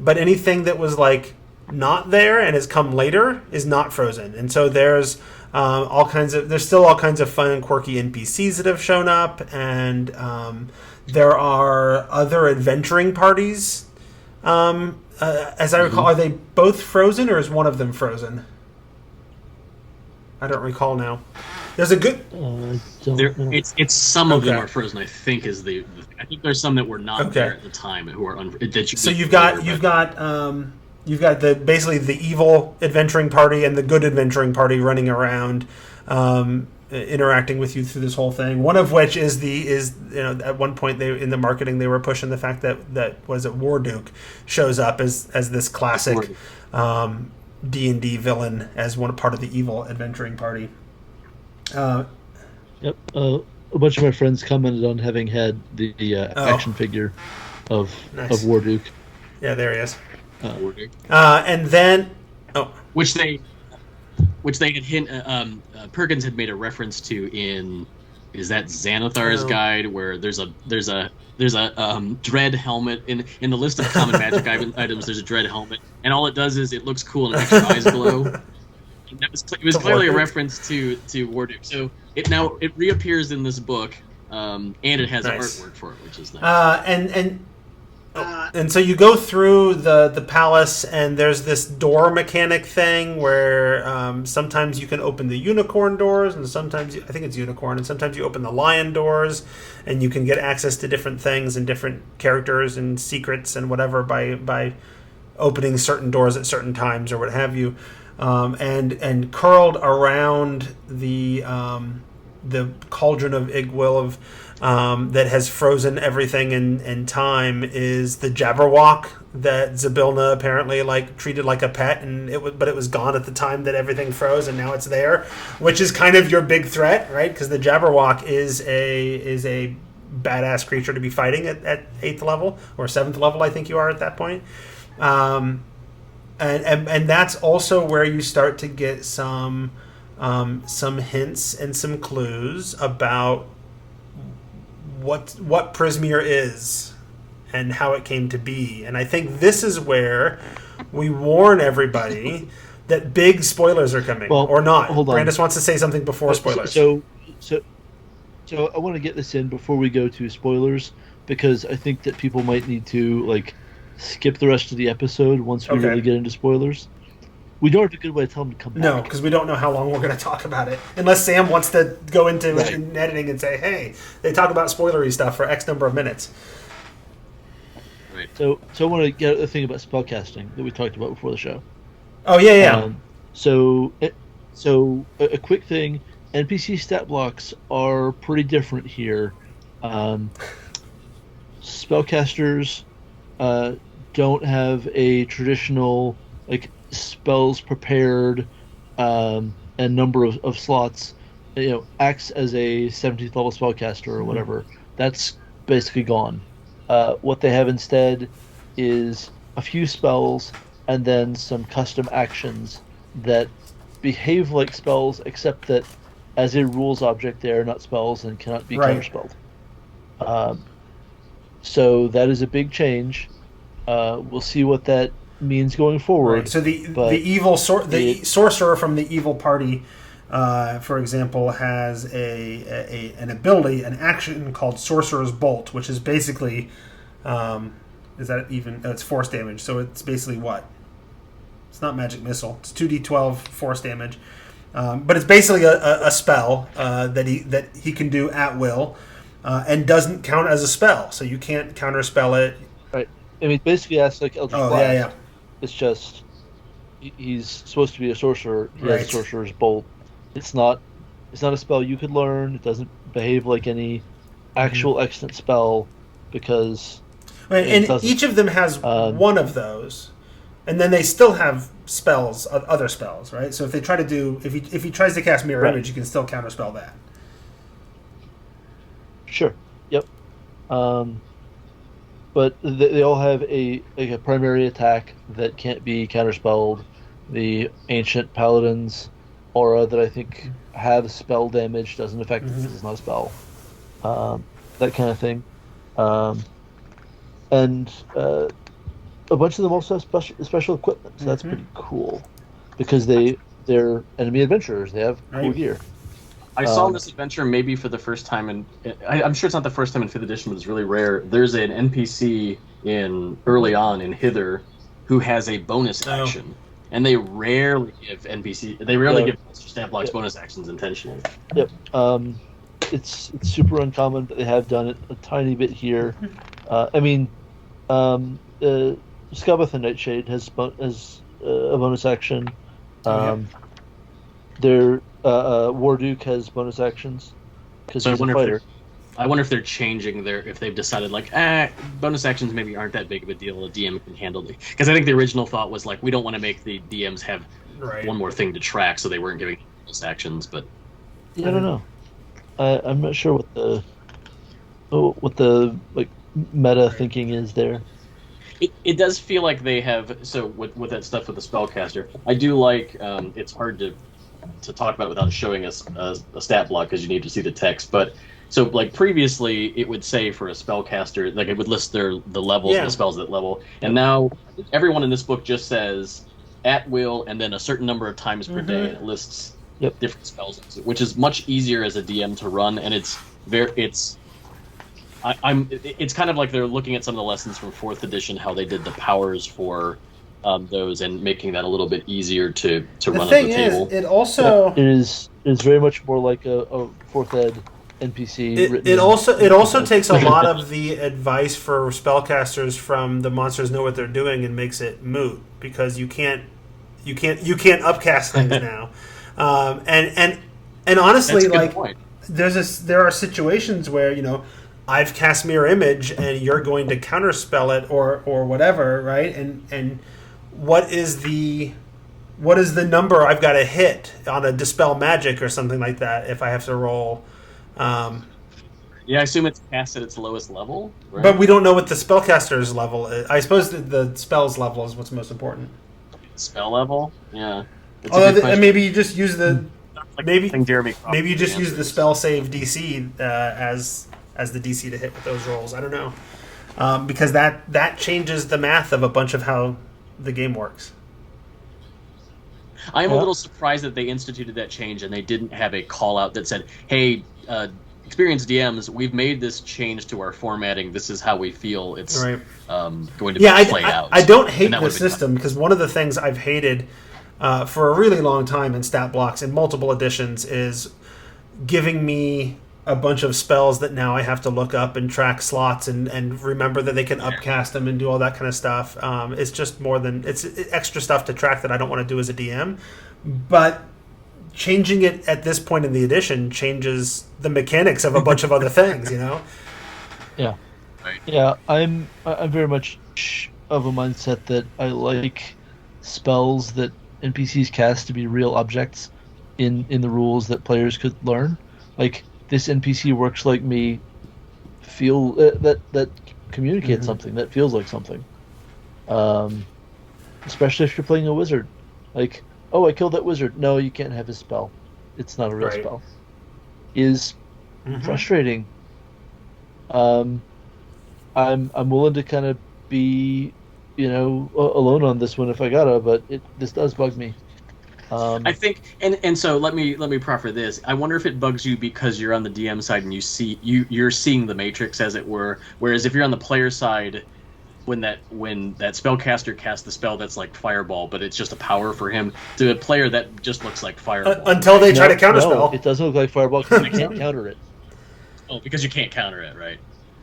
but anything that was like not there and has come later is not frozen. And so there's still all kinds of fun and quirky NPCs that have shown up, and there are other adventuring parties. As I recall, are they both frozen or is one of them frozen? I don't recall now. There's a good. It's some of them are frozen. I think is the. I think there's some that were not there at the time who are. So you've got the basically the evil adventuring party and the good adventuring party running around, interacting with you through this whole thing. One of which is at one point in the marketing they were pushing the fact that was it Warduke shows up as this classic D&D villain as part of the evil adventuring party. Yep. A bunch of my friends commented on having had the action figure of nice. War Duke. Yeah, there he is. War Duke. And then, which they had Perkins had made a reference to in Xanathar's guide, where there's a dread helmet in the list of common magic items. There's a dread helmet, and all it does is it looks cool and it makes your eyes glow. And it was clearly a reference to War Duke. So it reappears in this book, and it has artwork for it, which is nice. And so you go through the palace, and there's this door mechanic thing where sometimes you can open the unicorn doors, and sometimes I think it's unicorn, and sometimes you open the lion doors, and you can get access to different things and different characters and secrets and whatever by opening certain doors at certain times or what have you. And curled around the cauldron of Igwil that has frozen everything in time is the Jabberwock that Zybilna apparently treated like a pet, but it was gone at the time that everything froze, and now it's there, which is kind of your big threat, right? Because the Jabberwock is a badass creature to be fighting at 8th level or 7th level, I think you are at that point. And that's also where you start to get some hints and some clues about what Prismeer is and how it came to be. And I think this is where we warn everybody that big spoilers are coming, or not. Hold on. Brandis wants to say something before spoilers. So I want to get this in before we go to spoilers, because I think that people might need to skip the rest of the episode once we really get into spoilers. We don't have a good way to tell them to come back. No, because we don't know how long we're going to talk about it. Unless Sam wants to go into in editing and say, hey, they talk about spoilery stuff for X number of minutes. Right. So I want to get the thing about spellcasting that we talked about before the show. Oh, yeah. So a quick thing, NPC stat blocks are pretty different here. Spellcasters don't have a traditional spells prepared and number of slots. Acts as a 17th level spellcaster or whatever. That's basically gone. What they have instead is a few spells and then some custom actions that behave like spells, except that as a rules object they are not spells and cannot be counterspelled. So that is a big change. We'll see what that means going forward. Right. So the sorcerer from the evil party, for example, has an ability, an action called Sorcerer's Bolt, which is basically it's force damage. So it's basically what? It's not magic missile. It's 2d12 force damage, but it's basically a spell that he can do at will, and doesn't count as a spell. So you can't counterspell it. Right. I mean, basically, that's like Eldritch Blast. Yeah. It's just he's supposed to be a sorcerer. He has a sorcerer's bolt. It's not a spell you could learn. It doesn't behave like any actual extant spell because. And each of them has one of those, and then they still have spells, other spells, right? So if they try to do, if he tries to cast Mirror Image, you can still counterspell that. Sure. Yep. But they all have a primary attack that can't be counterspelled. The Ancient Paladin's aura that I think have spell damage doesn't affect it because it's not a spell. That kind of thing. And a bunch of them also have special equipment, so that's pretty cool. Because they're enemy adventurers. They have cool gear. I saw in this adventure, maybe for the first time, and I'm sure it's not the first time in 5th edition, but it's really rare. There's an NPC early on in Hither who has a bonus action, and they rarely give give stat blocks bonus actions intentionally. Yep. It's super uncommon, but they have done it a tiny bit here. Scabath and Nightshade has a bonus action. Their War Duke has bonus actions because he's a fighter. I wonder if they're changing if they've decided like, bonus actions maybe aren't that big of a deal. A DM can handle it. Because I think the original thought was like, we don't want to make the DMs have one more thing to track, so they weren't giving bonus actions. But yeah, I don't know. I'm not sure what the like meta thinking is there. It does feel like they have, so with that stuff with the spellcaster, I do like, it's hard to talk about it without showing us a stat block because you need to see the text, but so like previously it would say for a spellcaster, like it would list the levels and the spells at level, and now everyone in this book just says at will and then a certain number of times per day, and it lists different spells, which is much easier as a DM to run, and it's kind of like they're looking at some of the lessons from 4th edition, how they did the powers for those, and making that a little bit easier to run at the table. It also it is very much more like a 4th ed NPC. It also takes a lot of the advice for spellcasters from the monsters know what they're doing and makes it moot because you can't upcast things now, and honestly, like point. There are situations where I've cast Mirror Image and you're going to counterspell it or whatever, right? And what is the number I've got to hit on a Dispel Magic or something like that if I have to roll? Yeah, I assume it's cast at its lowest level, right? But we don't know what the spellcaster's level is. I suppose the spell's level is what's most important. Spell level? Yeah. Although maybe you just use the maybe you just use the spell save DC as the DC to hit with those rolls. I don't know, because that changes the math of a bunch of how the game works. I am a little surprised that they instituted that change and they didn't have a call out that said, "Hey, experienced DMs, we've made this change to our formatting. This is how we feel it's going to be played out." I don't hate the system because one of the things I've hated for a really long time in stat blocks in multiple editions is giving me a bunch of spells that now I have to look up and track slots and remember that they can upcast them and do all that kind of stuff. It's just it's extra stuff to track that I don't want to do as a DM. But changing it at this point in the edition changes the mechanics of a bunch of other things, Yeah. Right. Yeah, I'm very much of a mindset that I like spells that NPCs cast to be real objects in the rules that players could learn. Like, this NPC works like me, feel that communicates something, that feels like something. Especially if you're playing a wizard. Like, oh, I killed that wizard. No, you can't have his spell. It's not a real spell. Is frustrating. I'm willing to kind of be, alone on this one if I gotta, but this does bug me. I think, and so let me proffer this. I wonder if it bugs you because you're on the DM side and you're seeing the matrix, as it were. Whereas if you're on the player side, when that spellcaster casts the spell that's like fireball, but it's just a power for him, to a player that just looks like fireball. Until they try to counterspell. No, it doesn't look like fireball because you can't counter it. Oh, because you can't counter it, right?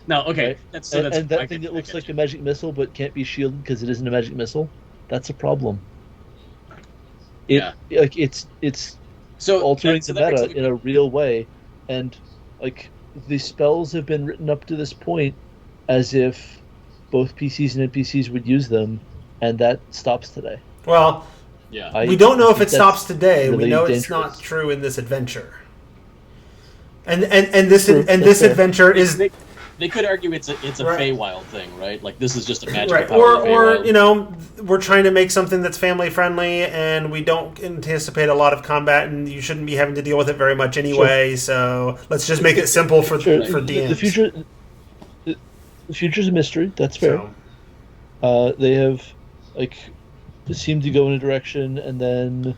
No, okay. Right. And that thing that looks like a magic missile but can't be shielded because it isn't a magic missile, that's a problem. It's so altering the meta in a real way, and like the spells have been written up to this point as if both PCs and NPCs would use them, and that stops today. Well, we don't know if it stops today. Really we know dangerous. It's not true in this adventure, and this adventure is. They could argue it's a Feywild thing, right? Like, this is just a magical power. Or we're trying to make something that's family friendly, and we don't anticipate a lot of combat, and you shouldn't be having to deal with it very much anyway. Sure. So let's just make it simple for DMs. The future's a mystery. That's fair. So. They have seemed to go in a direction, and then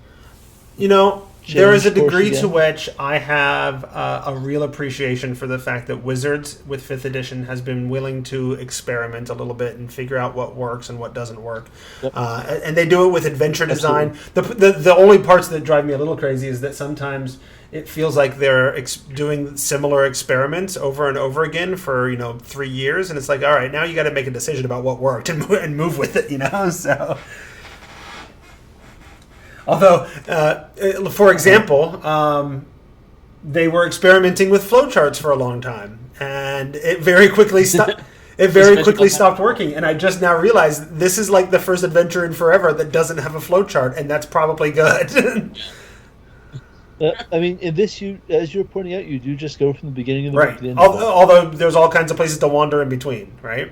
there is a degree to which I have a real appreciation for the fact that Wizards with 5th edition has been willing to experiment a little bit and figure out what works and what doesn't work. Yep. And they do it with adventure design. The only parts that drive me a little crazy is that sometimes it feels like they're doing similar experiments over and over again for 3 years, and it's like, all right, now you got to make a decision about what worked and move with it, so. Although, for example, they were experimenting with flowcharts for a long time, and it very quickly stopped. It very quickly stopped working, and I just now realized this is like the first adventure in forever that doesn't have a flowchart, and that's probably good. I mean, in this, as you're pointing out, you do just go from the beginning of the book to the end. Although there's all kinds of places to wander in between, right?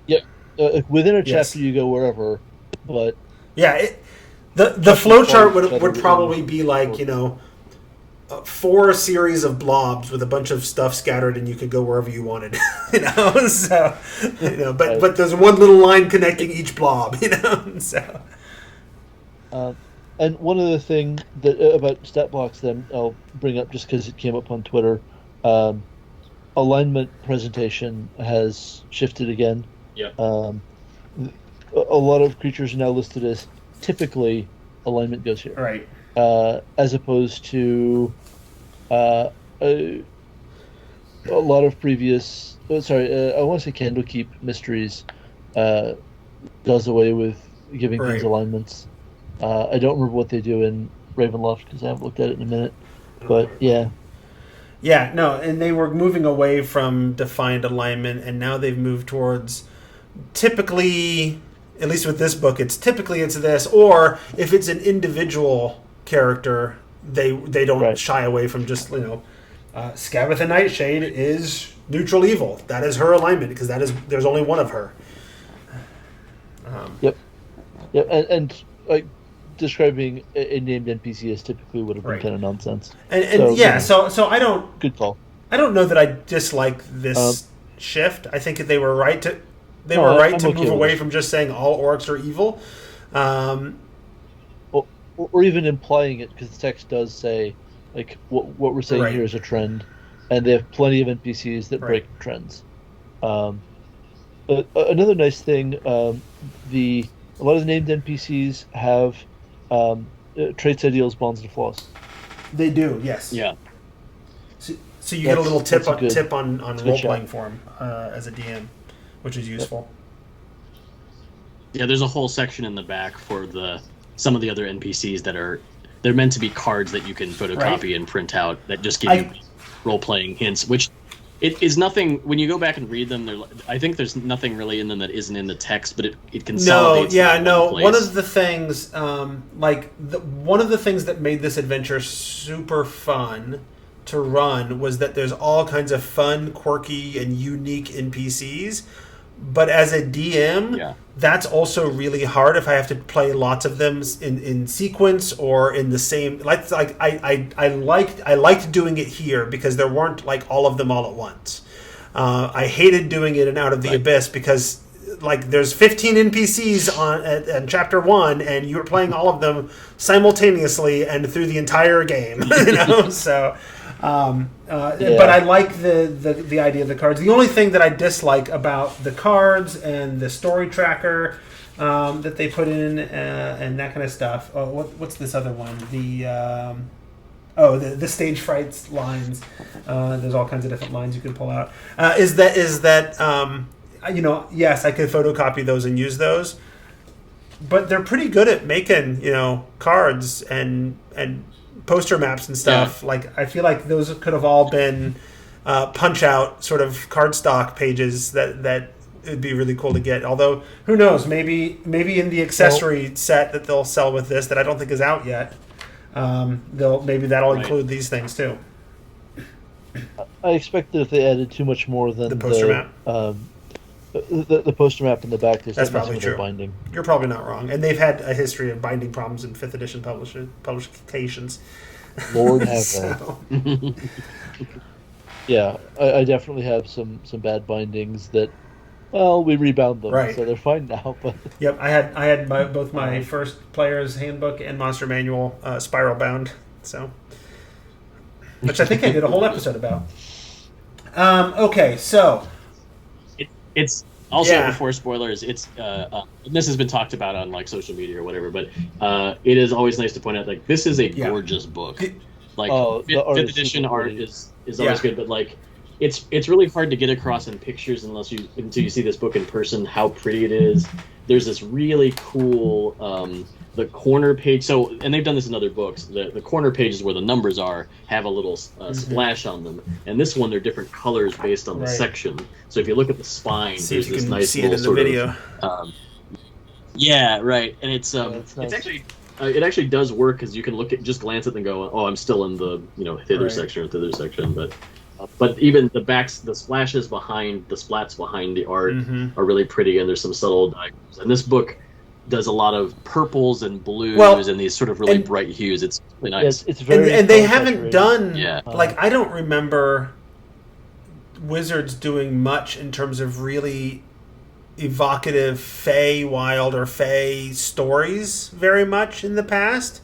Yep. Within a chapter, you go wherever, but yeah, the flowchart would probably be like 4 series of blobs with a bunch of stuff scattered, and you could go wherever you wanted. So but there's one little line connecting each blob. So. And one other thing that about stat blocks that I'll bring up just because it came up on Twitter, alignment presentation has shifted again. Yeah. A lot of creatures are now listed as typically alignment goes here. Right. As opposed to a lot of previous... I want to say Candlekeep Mysteries does away with giving things alignments. I don't remember what they do in Ravenloft because I haven't looked at it in a minute. But, yeah. Yeah, no, and they were moving away from defined alignment, and now they've moved towards typically, at least with this book, it's this, or if it's an individual character, they don't shy away from just, Scabbeth the Nightshade is neutral evil. That is her alignment, because there's only one of her. Yep. And like, describing a named NPC as typically would have been kind of nonsense. So I don't... Good call. I don't know that I dislike this shift. I think they were right to move away from just saying all orcs are evil. Or even implying it, because the text does say, like, what we're saying here is a trend, and they have plenty of NPCs that break trends. Another nice thing, a lot of the named NPCs have traits, ideals, bonds, and flaws. They do, yes. Yeah. So you get a little tip on role-playing for them as a DM, which is useful. Yeah, there's a whole section in the back for some of the other NPCs they're meant to be cards that you can photocopy and print out that just give you role-playing hints, which it is nothing. When you go back and read them, I think there's nothing really in them that isn't in the text, but it consolidates. One of the things, one of the things that made this adventure super fun to run was that there's all kinds of fun, quirky, and unique NPCs. But as a DM, that's also really hard if I have to play lots of them in sequence or in the same. I liked doing it here because there weren't like all of them all at once. I hated doing it in Out of the Abyss because there's 15 NPCs on chapter 1 and you're playing all of them simultaneously and through the entire game. So. But I like the idea of the cards. The only thing that I dislike about the cards and the story tracker that they put in and that kind of stuff. Oh, what's this other one? The stage frights lines. There's all kinds of different lines you can pull out. Is that yes, I could photocopy those and use those, but they're pretty good at making cards and poster maps and stuff. I feel like those could have all been punch out sort of cardstock pages that it'd be really cool to get. Although who knows, maybe in the accessory set that they'll sell with this that I don't think is out yet, that'll include these things too. I expect that if they added too much more than the poster map. The poster map in the back, that's probably true. Binding. You're probably not wrong, and they've had a history of binding problems in 5th edition publications. Lord have that. Yeah, I definitely have some bad bindings that, we rebound them, so they're fine now. But yep, I had both my first player's handbook and monster manual spiral bound, so which I think I did a whole episode about. Okay, so. It's also, before spoilers, it's this has been talked about on social media or whatever, but it is always nice to point out this is a gorgeous book. Fifth edition art is always good, but it's really hard to get across in pictures until you see this book in person how pretty it is. There's this really cool the corner page. So, and they've done this in other books. The corner pages where the numbers are have a little splash on them, and this one they're different colors based on the section. So if you look at the spine, there's this nice see it in the video. Yeah, right, and it's nice. it's actually. It actually does work because you can just glance at it and go, "Oh, I'm still in the thither section or thither section." But even the splashes behind the splats behind the art are really pretty, and there's some subtle diagrams. And this book does a lot of purples and blues and these sort of really bright hues. It's really nice. It's very and they haven't done Yeah. like I don't remember Wizards doing much in terms of really evocative Fey Wild or Fey stories very much in the past.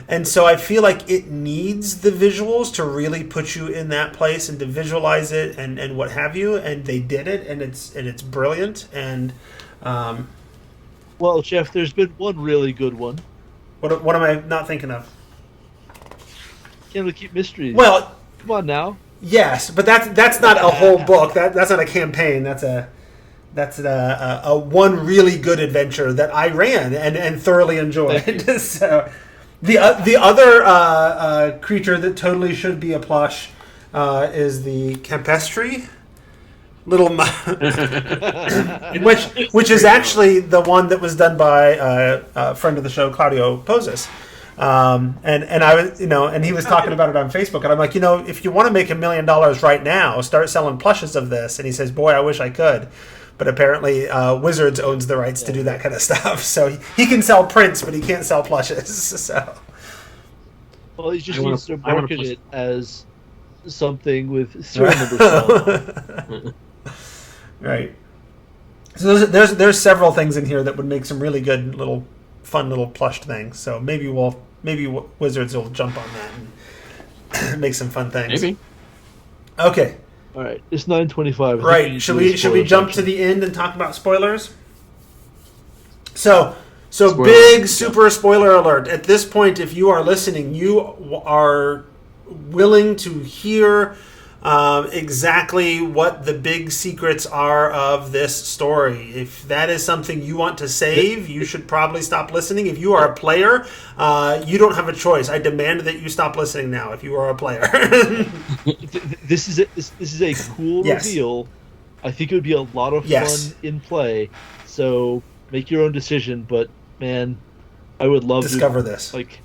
And so I feel like it needs the visuals to really put you in that place and to visualize it and what have you. And they did it, and it's brilliant. And well, Jeff, there's been one really good one. what am I not thinking of? Candlekeep Mysteries. Well, come on now. Yes, but that's not a whole book. That's not a campaign. That's a one really good adventure that I ran and thoroughly enjoyed. So the other creature that totally should be a plush is the Campestry, which is actually the one that was done by a friend of the show, Claudio Pozas. And I was, and he was talking about it on Facebook, and I'm like, if you want to make $1 million right now, start selling plushes of this. And he says, boy, I wish I could. But apparently Wizards owns the rights to do that kind of stuff. So he can sell prints, but he can't sell plushes. So, well, he just needs to market it as something with serial number. Right. So there's several things in here that would make some really good fun little plushed things. So maybe Wizards will jump on that and make some fun things. Maybe. Okay. All right, it's 9:25. Right. Should we jump to the end and talk about spoilers? So big super spoiler alert. At this point, if you are listening, you are willing to hear exactly what the big secrets are of this story. If that is something you want to save, you should probably stop listening. If you are a player, you don't have a choice. I demand that you stop listening now if you are a player. This is a cool reveal. I think it would be a lot of fun in play. So make your own decision. But man, I would love discover to this. Like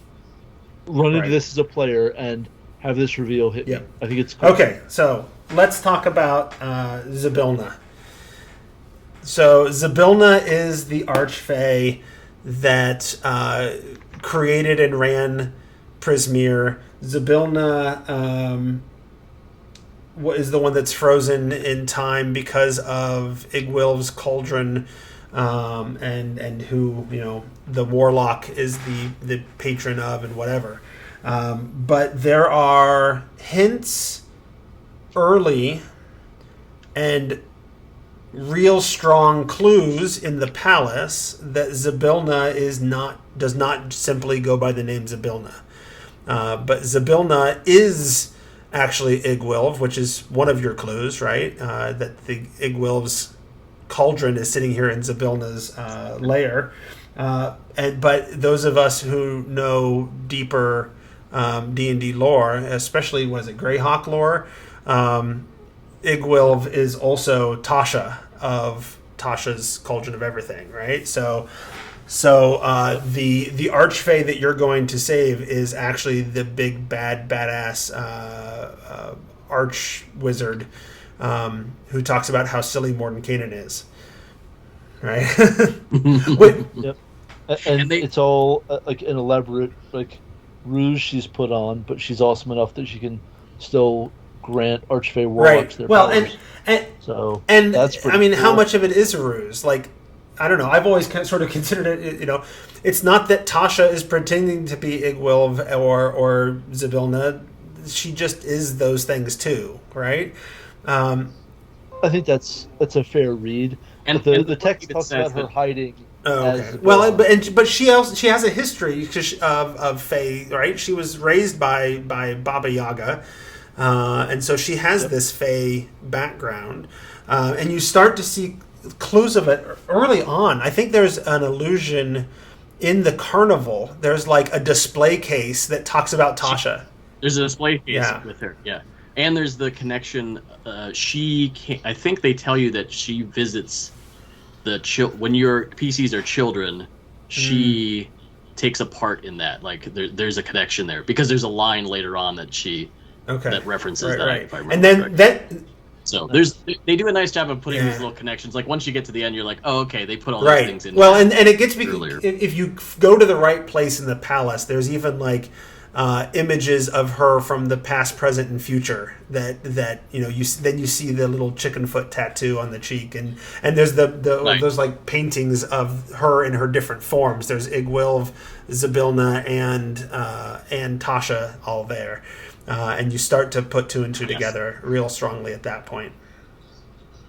run into this as a player and have this reveal hit me. I think it's cool. Okay, so let's talk about Zybilna. So Zybilna is the Archfey that created and ran Prismeer. Zybilna is the one that's frozen in time because of Igwilv's cauldron, and who the warlock is the patron of and whatever. But there are hints early and real strong clues in the palace that Zybilna does not simply go by the name Zybilna. But Zybilna is actually Igwilv, which is one of your clues, right? That the Igwilv's cauldron is sitting here in Zybilna's lair. But those of us who know deeper D&D lore, especially Greyhawk lore, Igwilv is also Tasha of Tasha's Cauldron of Everything, right? So the Archfey that you're going to save is actually the big badass arch wizard who talks about how silly Mordenkainen is, right? Yep. And it's all like an elaborate ruse she's put on, but she's awesome enough that she can still grant Archfey warlocks their powers. And that's pretty cool. How much of it is a ruse? I don't know. I've always sort of considered it. It's not that Tasha is pretending to be Igwilv or Zybilna. She just is those things too, right? I think that's a fair read. And the text talks about her hiding. Oh, okay. Well, but she has a history of Fae, right? She was raised by Baba Yaga, and so she has this Fae background, and you start to see clues of it early on. I think there's an allusion in the carnival, there's like a display case that talks about Tasha. There's a display case with her, and there's the connection. I think they tell you that she visits when your PCs are children. She takes a part in that. Like there's a connection there because there's a line later on that that references that. Right. If I remember and then correctly. So they do a nice job of putting these little connections. Like once you get to the end, you're like, oh, okay, they put all these things in. Well, and it gets if you go to the right place in the palace, there's even like images of her from the past, present, and future. That you see the little chicken foot tattoo on the cheek, and there's those like paintings of her in her different forms. There's Igwilv, Zybilna, and Tasha all there. And you start to put two and two together real strongly at that point.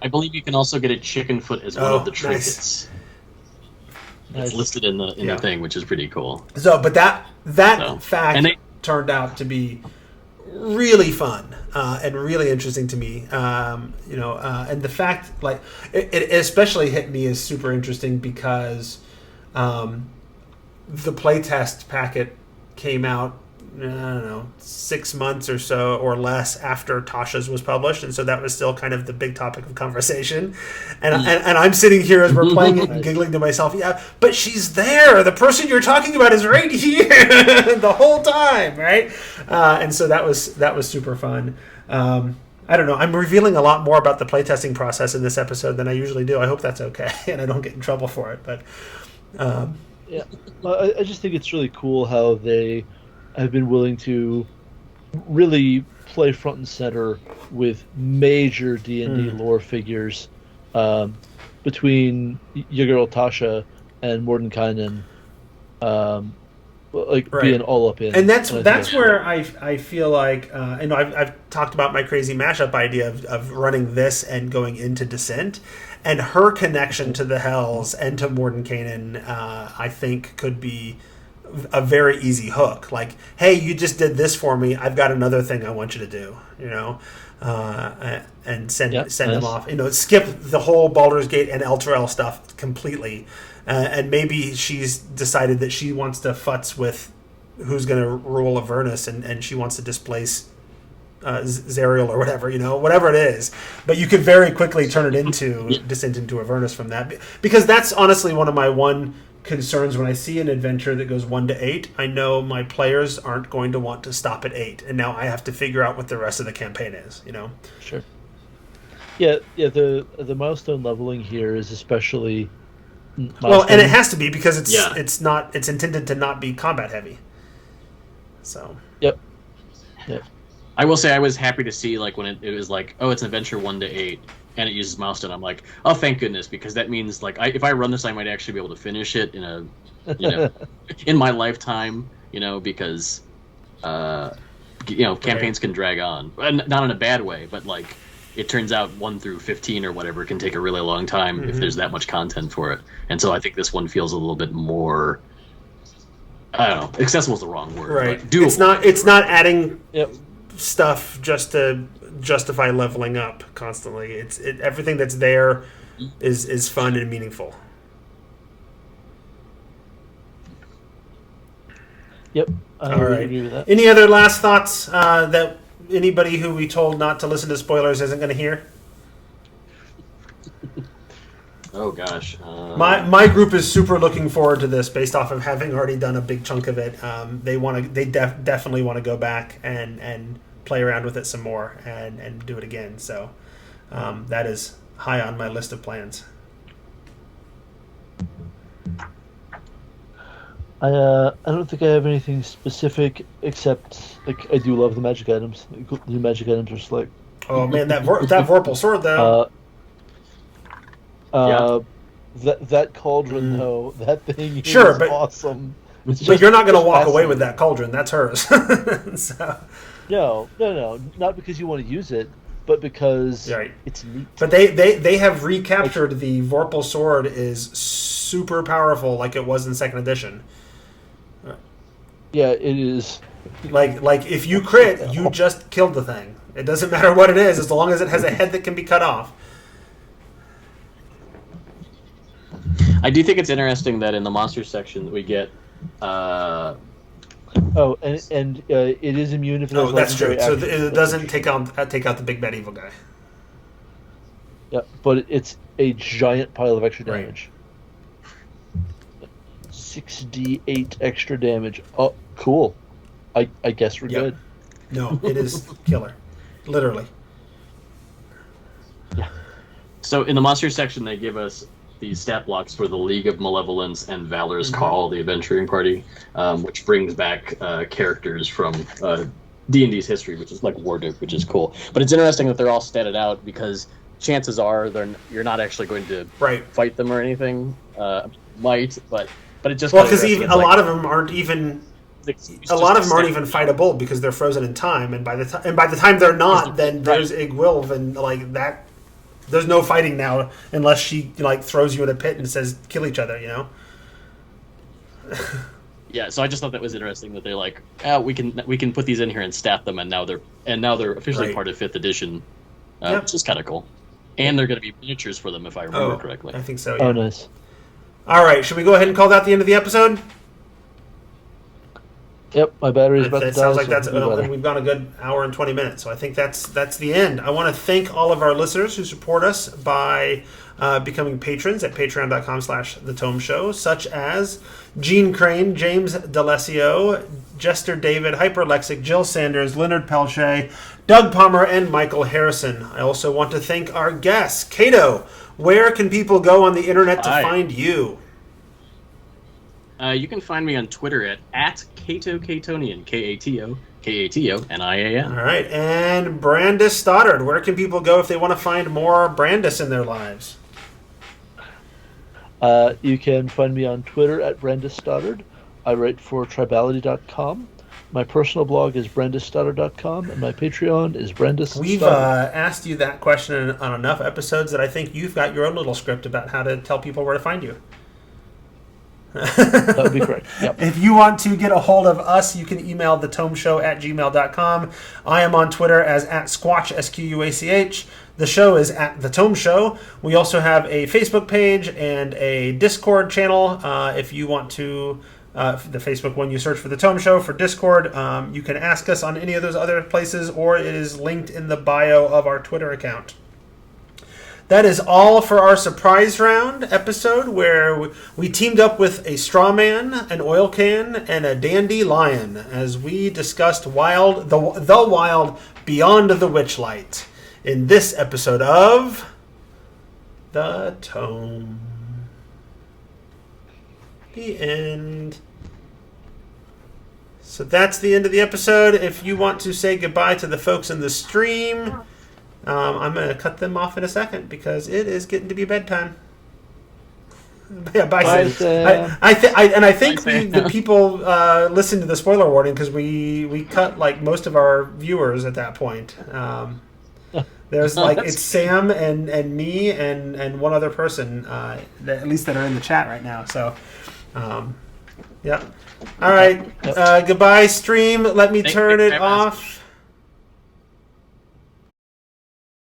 I believe you can also get a chicken foot as one of the trinkets. Nice. It's listed in the thing, which is pretty cool. So, but that fact turned out to be really fun and really interesting to me. And the fact, like, it especially hit me as super interesting because the playtest packet came out, I don't know, 6 months or so or less after Tasha's was published, and so that was still kind of the big topic of conversation. And I'm sitting here as we're playing it and giggling to myself, yeah, but she's there. The person you're talking about is right here the whole time, right? And so that was super fun. I don't know. I'm revealing a lot more about the playtesting process in this episode than I usually do. I hope that's okay, and I don't get in trouble for it. But yeah, I just think it's really cool how they have been willing to really play front and center with major D&D lore figures between your girl Tasha and Mordenkainen, being all up in. And that's where I feel like I've talked about my crazy mashup idea of running this and going into Descent, and her connection to the Hells and to Mordenkainen I think could be a very easy hook. Like, hey, you just did this for me, I've got another thing I want you to do, and send them off. Skip the whole Baldur's Gate and Elturel stuff completely, and maybe she's decided that she wants to futz with who's going to rule Avernus, and she wants to displace Zerial or whatever, whatever it is. But you could very quickly turn it into Descent into Avernus from that, because that's honestly one of my concerns when I see an adventure that goes 1 to 8. I know my players aren't going to want to stop at 8, and now I have to figure out what the rest of the campaign is. Sure. Yeah. The milestone leveling here is especially well, and it has to be because it's intended to not be combat heavy. So. Yep. I will say I was happy to see like when it was like, oh, it's an adventure 1 to 8. And it uses milestone. I'm like, oh, thank goodness, because that means like if I run this, I might actually be able to finish it in in my lifetime. Because campaigns can drag on, and not in a bad way, but like it turns out 1 through 15 or whatever can take a really long time if there's that much content for it. And so I think this one feels a little bit more. I don't know. Accessible is the wrong word. Right. But doable. It's not adding stuff just to justify leveling up constantly. Everything that's there is fun and meaningful. Yep. All right. Agree with that. Any other last thoughts that anybody who we told not to listen to spoilers isn't going to hear? Oh gosh. My group is super looking forward to this, based off of having already done a big chunk of it. They definitely want to go back and play around with it some more and do it again. So that is high on my list of plans. I don't think I have anything specific except like I do love the magic items. The new magic items are slick. Oh man, that Vorpal sword though. That cauldron though, that thing is awesome. But you're not going to walk away with that cauldron. That's hers. So. No, not because you want to use it, but because it's neat. But they have recaptured the Vorpal sword is super powerful, like it was in 2nd edition. Yeah, it is. Like if you crit, you just killed the thing. It doesn't matter what it is, as long as it has a head that can be cut off. I do think it's interesting that in the monster section we get. And it is immune if there's that's true. legendary So action. it doesn't take out the big bad evil guy. Yeah, but it's a giant pile of extra damage. 6d8 extra damage. Oh, cool. I guess we're good. No, it is killer. Literally. Yeah. So in the monster section, they give us these stat blocks for the League of Malevolence and Valor's Call, the adventuring party, which brings back characters from D&D's history, which is like Warduke, which is cool. But it's interesting that they're all statted out because chances are you're not actually going to fight them or anything. Might, but it just because even a lot of them aren't even. A lot of them aren't even fightable because they're frozen in time, and by the time they're not, then there's Igwilv and like that. There's no fighting now unless she like throws you in a pit and says kill each other. You know. Yeah, so I just thought that was interesting that they're like, we can put these in here and stat them, and now they're officially part of 5th edition, which is kind of cool. And they're going to be miniatures for them if I remember correctly. I think so. Yeah. Oh, nice. All right, should we go ahead and call that the end of the episode? Yep, my battery's about to die. It sounds like that's and we've gone a good hour and 20 minutes, so I think that's the end. I want to thank all of our listeners who support us by becoming patrons at patreon.com/The Tome Show, such as Gene Crane, James D'Alessio, Jester David, Hyperlexic, Jill Sanders, Leonard Pelche, Doug Palmer, and Michael Harrison. I also want to thank our guests. Cato, where can people go on the internet to find you? You can find me on Twitter at Cato Catonian, KATONIAN. All right, and Brandis Stoddard. Where can people go if they want to find more Brandis in their lives? You can find me on Twitter at Brandis Stoddard. I write for Tribality.com. My personal blog is BrandisStoddard.com, and my Patreon is Brandis. We've asked you that question on enough episodes that I think you've got your own little script about how to tell people where to find you. That would be correct. Yep. If you want to get a hold of us, you can email thetomeshow@gmail.com. I am on Twitter as @Squatch, SQUACH. The show is @The Tome Show. We also have a Facebook page and a Discord channel. If you want to, the Facebook one, you search for The Tome Show. For Discord, you can ask us on any of those other places, or it is linked in the bio of our Twitter account. That is all for our surprise round episode, where we teamed up with a straw man, an oil can, and a dandelion as we discussed the Wild Beyond the Witchlight in this episode of The Tome. The end. So that's the end of the episode. If you want to say goodbye to the folks in the stream, I'm going to cut them off in a second because it is getting to be bedtime. Yeah, bye, Sam. I think the people listen to the spoiler warning because we cut like most of our viewers at that point. There's like it's Sam and me and one other person at least that are in the chat right now. So, yeah. All right. Goodbye, stream. Let me turn it off.